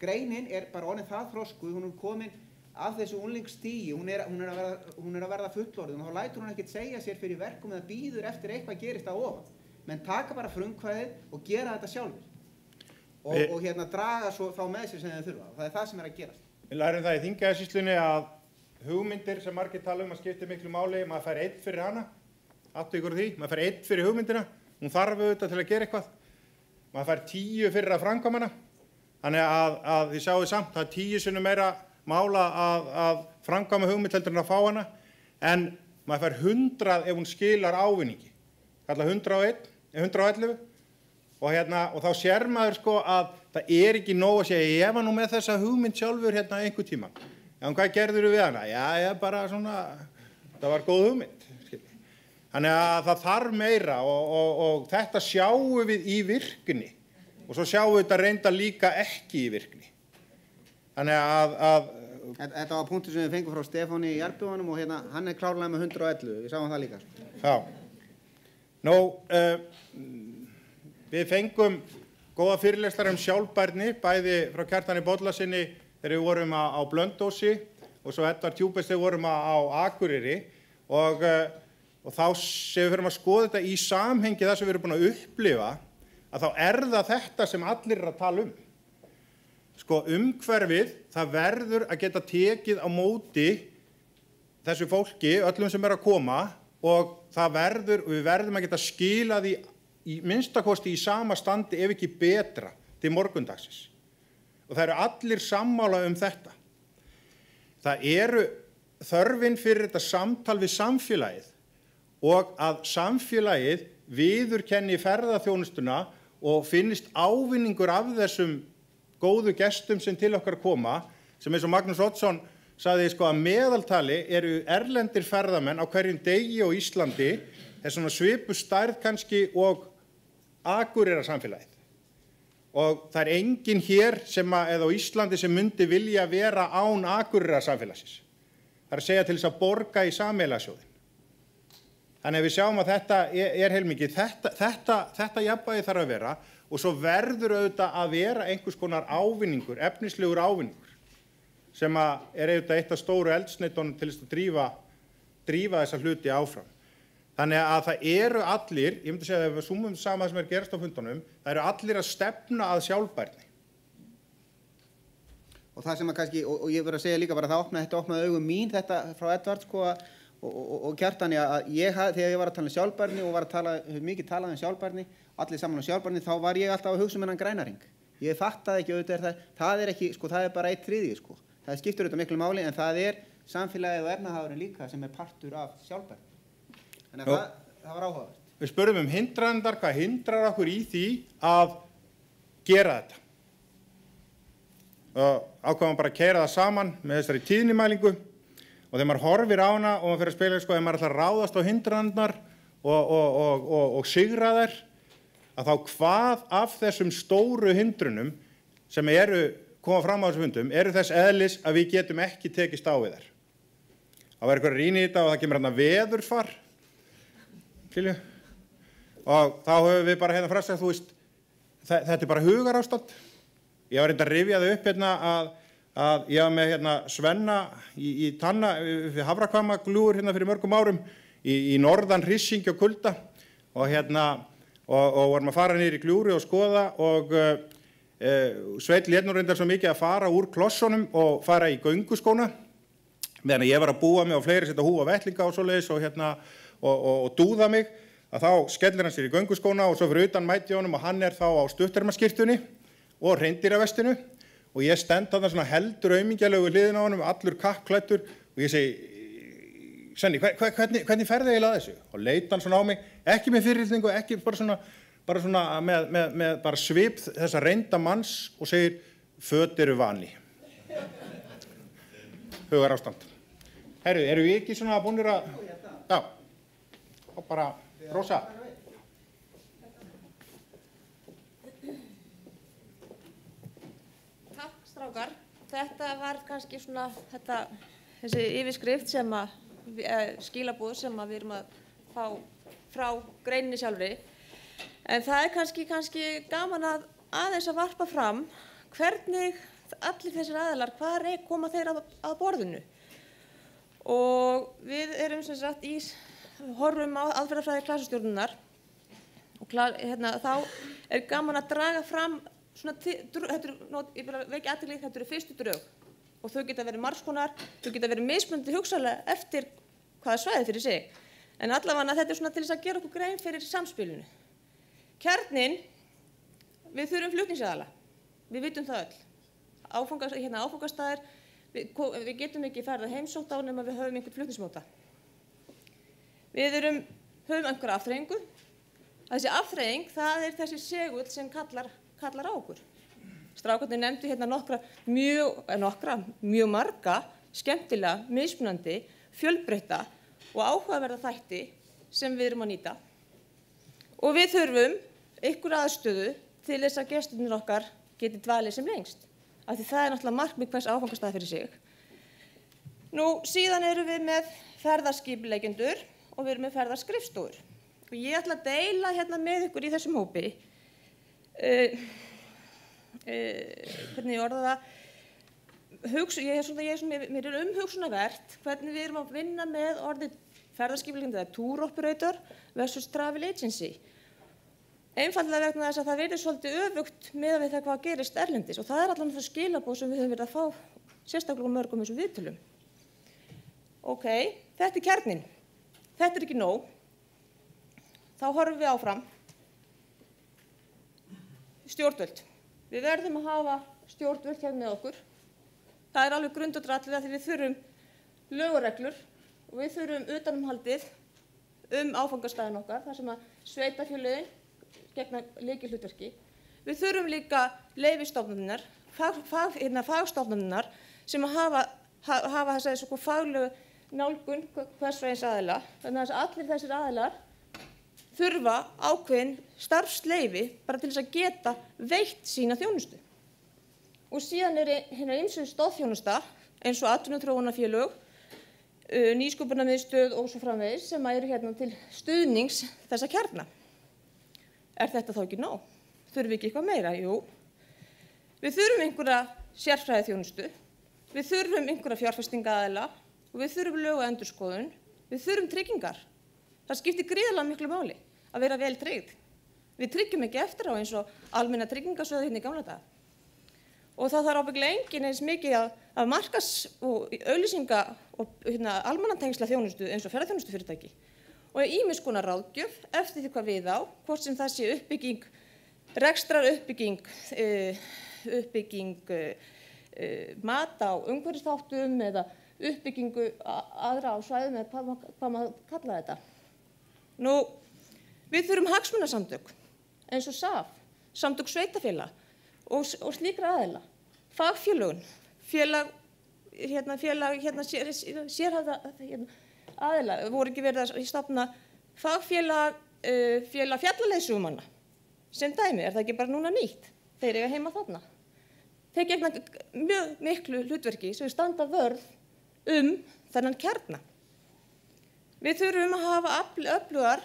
Greinin bara orðin það þroskuð, hún komin af þessu unglingsstígi, hún að verða fullorðin og þá lætur hún ekkert segja sér fyrir verkum eða býður eftir eitthvað gerist að ofan. Menn taka bara frumkvæðið og gera þetta sjálfur. Og draga svo þá með sér sem þau þurfa. Það það sem að gerast. Við lærum það í Þingeyjarsýslunni að hugmyndir sem margir tala að skipti miklu máli, maður fær einn fyrir hana, áttu ykkur því, maður fær einn fyrir hugmyndina, hún þarf auðvitað til að gera eitthvað. Maður fær 10 fyrir að framkvæma hana, þannig að þið sjáu samt, það 10 sinnum meira mála að framkvæma hugmynd heldur en að fá hana, en maður fær 100 ef hún skilar ávinningi, kalla 111. Og þá sér maður að það ekki nóg að segja, ég var nú með þessa hugmynd sjálfur einhver tíma. Já, hvað gerðirðu við hana? Já, ég bara svona, það var góð hugmynd. Þannig að það þarf meira og þetta sjáum við í virkni og svo sjáum við þetta reynda líka ekki í virkni. Þannig að Þetta var punktur sem við fengum frá Stefáni í Jarðbúanum og hann klárlega með 111, við sáum það líka. Já. Við fengum góða fyrirlestrar sjálfbærni, bæði frá Kjartani Bollasyni þegar við vorum á Blönduósi og svo Edvard Djúpes þegar við vorum á Akureyri og þá sem við fyrir að skoða þetta í samhengi það sem við erum búin að upplifa að þá það þetta sem allir að tala um. Umhverfið, það verður að geta tekið á móti þessu fólki, öllum sem að koma og við verðum að geta skilað í minnstakosti í sama standi ef ekki betra til morgundagsins. Og það eru allir sammála þetta. Það eru þörfin fyrir þetta samtal við samfélagið og að samfélagið viðurkenni ferðaþjónustuna og finnist ávinningur af þessum góðu gestum sem til okkar koma, sem eins og Magnús Oddsson sagði að meðaltali eru erlendir ferðamenn á hverjum degi á Íslandi, svona svipuð stærð kannski og Akureyrarsamfélagið. Og það enginn hér eða á Íslandi sem myndi vilja vera án Akureyrarsamfélagsins. Það að segja til þess að borga í samfélagssjóðinn. Þannig að við sjáum að þetta heilmikið, þetta jafnvægi þarf að vera og svo verður auðvitað að vera einhvers konar ávinningur, efnislegur ávinningur, sem auðvitað eitt af stóru eldsneytunum til þess að drífa þessa hluti áfram. Þannig að það eru allir, ég myndi segja að ef við súmum saman sem gerast á fundunum, það eru allir að stefna að sjálfbærni. Og það sem kannski, og ég verður að segja líka bara þetta opnaði augum mín þetta frá Edvard og Kjartani að þegar ég var að tala um sjálfbærni og hefur mikið talað um sjálfbærni, allir saman um sjálfbærni, þá var ég alltaf að hugsa um þennan grænaring. Ég fattaði ekki auðvitað það ekki, það bara 1/3. Það skiptir auðvitað miklu máli en það samfélagið og efnahagurinn líka sem partur af sjálfbærni. Þannig að það var áhugavert. Við spurðum hindranir, hvað hindrar okkur í því að gera þetta? Og ákveðum bara að keyra það saman með þessari tíðnimælingu og þegar maður horfir á hana og maður fyrir að spila ef maður ætlar að ráðast á hindranirnar og sigra þær, að þá hvað af þessum stóru hindrunum sem koma fram á þessum fundum eru þess eðlis að við getum ekki tekist á við þær. Það var eitthvað að rýna í þetta og það kemur veðurfar. Og þá höfum við bara frasa þetta bara hugarástand. Ég var reyndar að rifja það upp að ég var með Svenna í Tanna við Hafrakvamagljúfur fyrir mörgum árum í norðan hrissingi og kulda og og vorum að fara niður í Gljúfri og skoða og Sveinn lét nú reyndar svo mikið að fara úr klossunum og fara í gönguskóna meðan ég var að búa mig á fleiri setja húfa vettlinga og svoleiðis og dúða mig að þá skellir hann sér í gönguskóna og svo fyrir utan mæti ég honum og hann þá á stuttermaskyrtunni og hreindýravestinu og ég stend þarna svona heldur aumingjalegur hliðin á honum allur kappklæddur og ég segi Svenni, hvernig ferði eiginlega að þessu? Og leit hann svona á mig, ekki með fyrirlitningu, ekki bara svona með bara svip þessa reynda manns og segir, föt eru vani. Hugar ástand. Herru, eru við ekki svona búnir að... Já, og bara Rósa. Takk, strákar. Þetta var kannski svona þessi yfirskrift sem að skilabúð sem við erum að fá frá greininni sjálfri. En það kannski gaman að aðeins að varpa fram hvernig allir þessir aðilar, hvar koma þeir að borðinu. Og við erum sem sagt horfum á aðferðafræði klasastjórnunar og þá gaman að draga fram svona, ég vil vekja athygli, þetta eru fyrstu drög. Og þau geta verið margskonar, þau geta verið mismunandi hugsanlega eftir hvaða svæði fyrir sig. En allavega þetta svona til þess að gera okkur grein fyrir samspilinu. Kjarninn, við þurfum flutningsaðila. Við vitum það öll. Áfangastæðir, við getum ekki ferðað heimsótt á nema við höfum einhvern flutningsmóta. Við höfum einhverja afþreyingu. Þessi afþreying, það þessi segull sem kallar á okkur. Strákarnir nefndu mjög marga, skemmtilega, mismunandi, fjölbreytta og áhugaverða þætti sem við erum að nýta. Og við þurfum einhverja aðstöðu til þess að gestirnir okkar geti dvalið sem lengst. Af því það náttúrulega markmið hvers áfangastað fyrir sig. Nú, síðan erum við með ferðaskipuleggjendur og við erum með ferðaskrifstofur. Og ég ætla að deila með ykkur í þessum hópi hvernig ég orða það, mér umhugsunarvert hvernig við erum að vinna með orðið ferðaskipuleggjandi eða tour operator versus travel agency. Einfaldlega vegna þess að það virðist svolítið öfugt miðað við það hvað gerist erlendis og það allan það skilaboð sem við höfum verið að fá sérstaklega mörgum þessum viðtölum. Ok, þetta kjarninn. Þetta ekki nóg. Þá horfum við áfram. Stjórnvöld. Við verðum að hafa stjórnvöld með okkur. Það alveg grundvallaratriði að því við þurfum lög og reglur og við þurfum utanumhaldið áfangastæðin okkar, þar sem að sveitarfélögin gegna lykilhlutverki. Við þurfum líka leyfisstofnanirnar, fagstofnanirnar sem hafa þessa faglegu nálgun hvers vegins aðila. Þannig að allir þessir aðilar þurfa ákveðin starfsleyfi bara til þess að geta veitt sína þjónustu. Og síðan hinar ýmsu stoðþjónusta eins og atvinnuþróunarfélög, nýsköpunarmiðstöð og svo framvegis sem eru til stuðnings þessa kjarna. Þetta þá ekki nóg? Þurfum við ekki eitthvað meira? Jú. Við þurfum einhverja sérfræðiþjónustu, við þurfum einhverja fjárfestingaaðila og við þurfum lög og endurskoðun, við þurfum tryggingar. Það skiptir gríðarlega miklu máli að vera vel tryggð. Við tryggjum ekki eftir á eins og almenna tryggingasjóði í gamla daga. Og það þarf ábyggilega engin eins mikið af markas- og auglýsinga og almannatengsla þjónustu eins og ferðaþjónustufyrirtæki. Og ýmiss konar ráðgjöf eftir því hvað við á, hvort sem það sé uppbygging, rekstraruppbygging, mat á umhverfisþáttum eða uppbyggingu aðra á svæðum eða hvað maður kalla þetta. Nú, við þurfum hagsmunasamtök eins og SAF, samtök sveitarfélaga og slíkra aðila, fagfélögun, sérhæfða aðila, voru ekki verið að stofna fagfélag fjallaleiðsögumanna sem dæmi, það ekki bara núna nýtt, þeir eiga heima þarna. Þeir gegna mjög miklu hlutverki sem standa vörð þennan kjarna. Við þurfum að hafa öflugar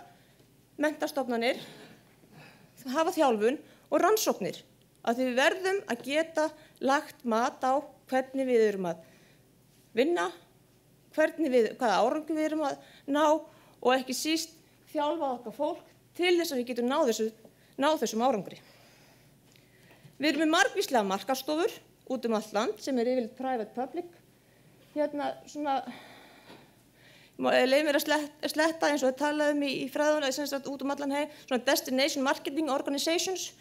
menntastofnanir, hafa þjálfun og rannsóknir, að við verðum að geta lagt mat á hvernig við erum að vinna, hvaða árangur við erum að ná og ekki síst þjálfa okkar fólk til þess að við getum náð þessum árangri. Við erum með margvíslega markaðsstofur út allt land sem yfirleitt private public. Hérna svona, leið mér að sletta eins og við talaðum í fræðunni, sem sagt út allan heim, svona destination marketing organizations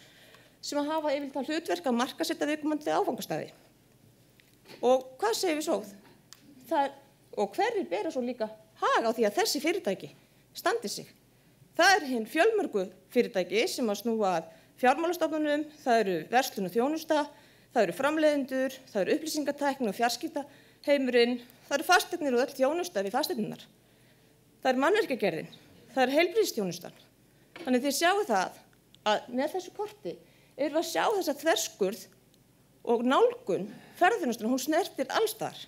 sem hafa yfirleitt það hlutverk að markaðssetja viðkomandi áfangastæði. Og hvað segir við svo? Og hverjir bera svo líka hag á því að þessi fyrirtæki standi sig? Það hin fjölmörgu fyrirtæki sem að snúa að fjármálastofnunum, það eru verslun og þjónusta, það eru framleiðendur, það eru upplýsingatækni og fjarskiptaheimurinn, það eru fasteignir og öll þjónusta við fasteigninar. Það er mannvirkjagerðin, það er heilbrigðisþjónustan. Þannig þið sjáu það að með þessu korti erum við að sjá þessa þverskurð og nálgun ferðaþjónustunnar, hún snertir alls þar.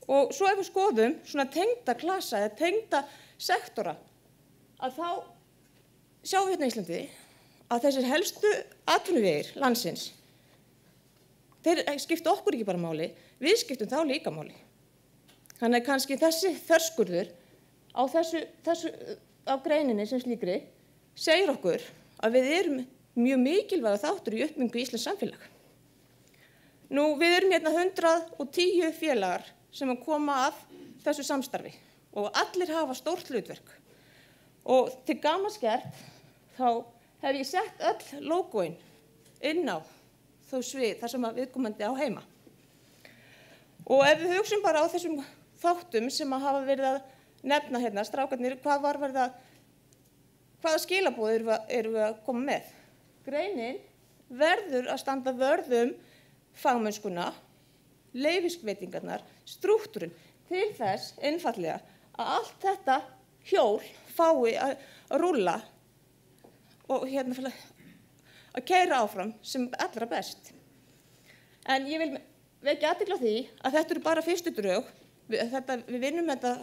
Og svo ef við skoðum svona tengda klasa eða tengda sektora, að þá sjáum við hérna í Íslandi að þessir helstu atvinnuvegir landsins, þeir skipta okkur ekki bara máli, við skiptum þá líka máli. Þannig að kannski þessi þverskurður á greininni sem slíkri segir okkur að við erum mjög mikilvægur þáttur í uppbyggingu íslensks samfélag. Nú, við erum hérna 110 félagar sem að koma að þessu samstarfi og allir hafa stórt hlutverk. Og til gamans gert þá hef ég sett öll logoin inn á þau svið þar sem að viðkomandi á heima. Og ef við hugsum bara á þessum þáttum sem að hafa verið að nefna hérna, strákarnir, hvaða skilaboð erum við að koma með? Greinin verður að standa vörð fagmennskuna, leyfisveitingarnar, strúktúrinn, til þess einfaldlega að allt þetta hjól fái að rúlla og hérna að keyra áfram sem allra best. En ég vil vekja athygli á því að þetta eru bara fyrstu drög. Við vinnum þetta,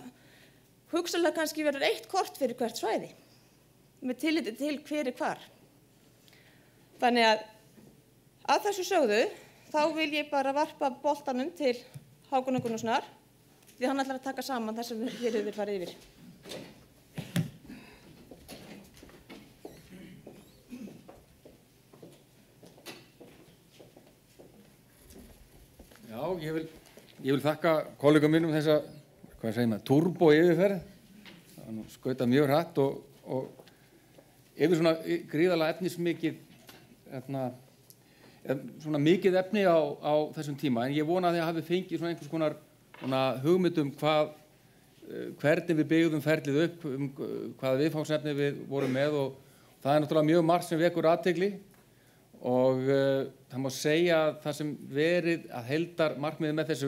hugsanlega kannski verður eitt kort fyrir hvert svæði, með tilliti til hver hvar. Þannig að þessu sögðu, þá vil ég bara varpa boltanum til Hákonar Gunnarssonar, því hann ætlar að taka saman það sem við erum farið yfir. Já, ég vil þakka kollegum mínum þessa, hvað segir maður, turbo yfirferð. Það nú skauta mjög hratt og yfir svona gríðarlega efnismikið, svona mikið efni á þessum tíma, en ég vona að þið hafi fengið svona einhvers konar hugmynd hvernig við byggðum ferlið upp, hvaða viðfangsefni við vorum með, og það er náttúrulega mjög margt sem vekur athygli og það má segja að það sem verið að heildarmarkmiðið með þessu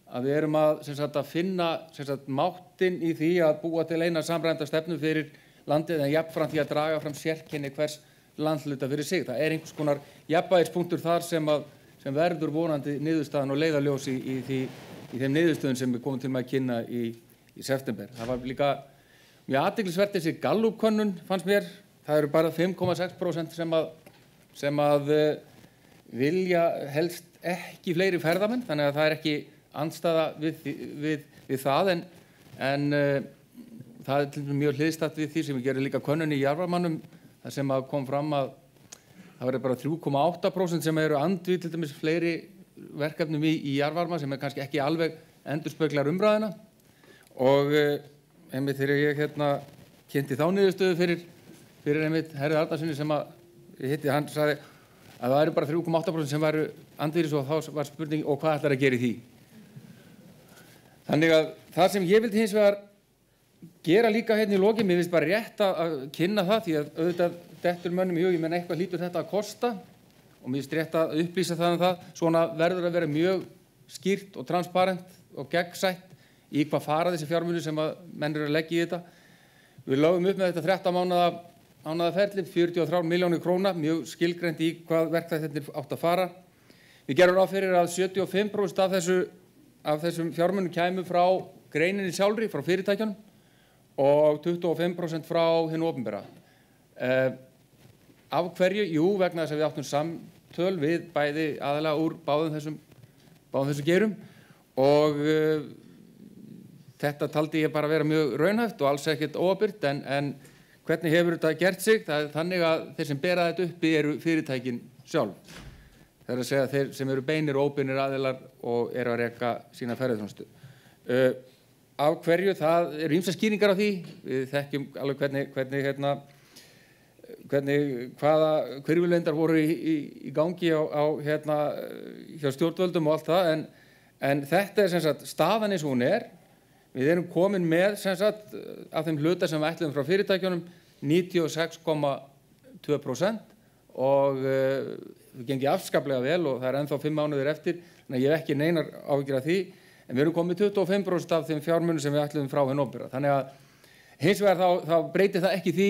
að við erum að finna máttinn í því að búa til eina samræmda stefnu fyrir landið en jafnframt því að draga fram sérkenni hvers landhluta fyrir sig. Það er einhvers konar jafnvægispunktur þar sem verður vonandi niðurstaðan og leiðarljós í þeim niðurstöðum sem við komum til með að kynna í september. Það var líka mjög athyglisvert þessi Gallup-könnun fannst mér. Það eru bara 5,6% sem vilja helst ekki fleiri ferðamenn, þannig að það er ekki andstaða við það en það er til dæmis mjög hliðstætt við því sem við gerum líka könnun í jarðvarmanum, þar sem kom fram að það verður bara 3,8% sem eru andvíg til dæmis fleiri verkefnum í jarðvarma sem er kannski ekki alveg endurspeglar umræðuna og einmitt þegar ég kynnti þá niðurstöðu fyrir einmitt Herði Arnarssoni sem ég hitti, hann sagði að það eru bara 3,8% sem væru andvígir og þá var spurning og hvað ætlar að gera í því. Þannig að það sem ég vildi hins vegar gera líka hérna í lokin, mér finnst bara rétt að kynna það því að auðvitað dettur mönnum í hug, ég menn eitthvað hlýtur þetta að kosta og mér finnst rétt að upplýsa það um það, svona verður að vera mjög skýrt og transparent og gegnsætt í hvað fara þessi fjármunir sem að menn eru að leggja í þetta. Við lögum upp með þetta 13 mánaða ferli, 43 milljónir króna, mjög skilgreint í hvað verkþættirnir átt að fara. Við gerum ráð fyrir að 75% af þessum fjármunum kæmu frá greininni sjálfri, frá fyrirtækjunum og 25% frá hinu opinbera. Af hverju? Jú, vegna þess að við áttum samtöl við bæði aðalega úr báðum þessum geirum og þetta taldi ég bara vera mjög raunhæft og alls ekkert óábyrgt en hvernig hefur þetta gert sig? Það er þannig að þeir sem bera þetta uppi eru fyrirtækin sjálf. Það er að segja þeir sem eru beinir og óbeinir aðilar og eru að reka sína ferðaþjónustu. Af hverju? Það eru ýmsar skýringar á því. Við þekkjum alveg hvaða hvirfilvindar voru í gangi hjá stjórnvöldum og allt það, en þetta er sem sagt staðan eins og hún er. Við erum komin með sem sagt af þeim hluta sem við ætluðum frá fyrirtækjunum 96,2% og við gengið afskaplega vel og það er ennþá 5 mánuðir eftir, þannig að ég hef ekki neinar áhyggjur af því, en við erum komið 25% af þeim fjármunum sem við ætluðum frá hinn opinbera. Þannig að hins vegar þá breytir það ekki því,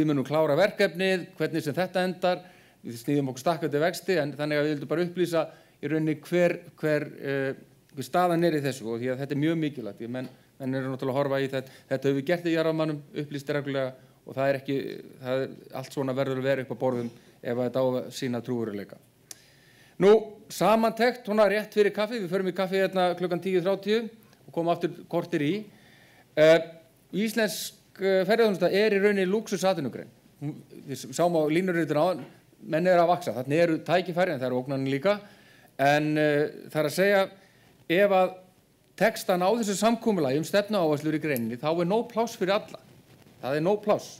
við munum klára verkefnið, hvernig sem þetta endar, við snýðum okkur stakkandi vexti, en þannig að við vildum bara upplýsa í rauninni hver staðan er í þessu og því að þetta er mjög mikilvægt. Menn eru náttúrulega að horfa í þetta höfum við gert í jarðamannum, upplýst reglulega og það er allt svona verður að vera upp á borðum ef þetta á að sýna trúveruleika. Nú, samantekt, rétt fyrir kaffi, við förum í kaffi hérna klukkan 10:30 og komum aftur kortir í. Íslensk ferðaþjónusta er í rauninni lúxusatvinnugrein. Við sáum á línuritin á, menn eru að vaxa, þarna eru tækifæri en það eru ógnanir líka, en það er að segja, ef að tekst að ná þessu samkomulagi stefnuáherslur í greininni, þá er nóg pláss fyrir alla. Það er nóg pláss.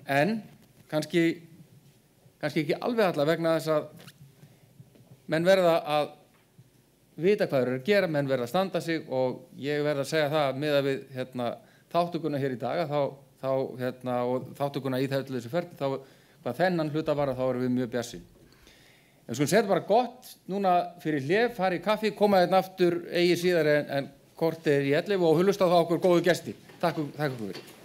En kannski ekki alveg alla vegna þess að menn verða að vita hvað þeir eru að gera, menn verða að standa sig og ég verða að segja það miðað við þátttökuna hér í dag og þátttökuna í þessu ferli, þá hvað þennan hluta var þá erum við mjög bjartsýn. En sko setja bara gott núna fyrir hlé, fara í kaffi, koma hérna aftur eigi síðar en korter í 11 og hlusta á það okkur góðu gesti. Takk fyrir.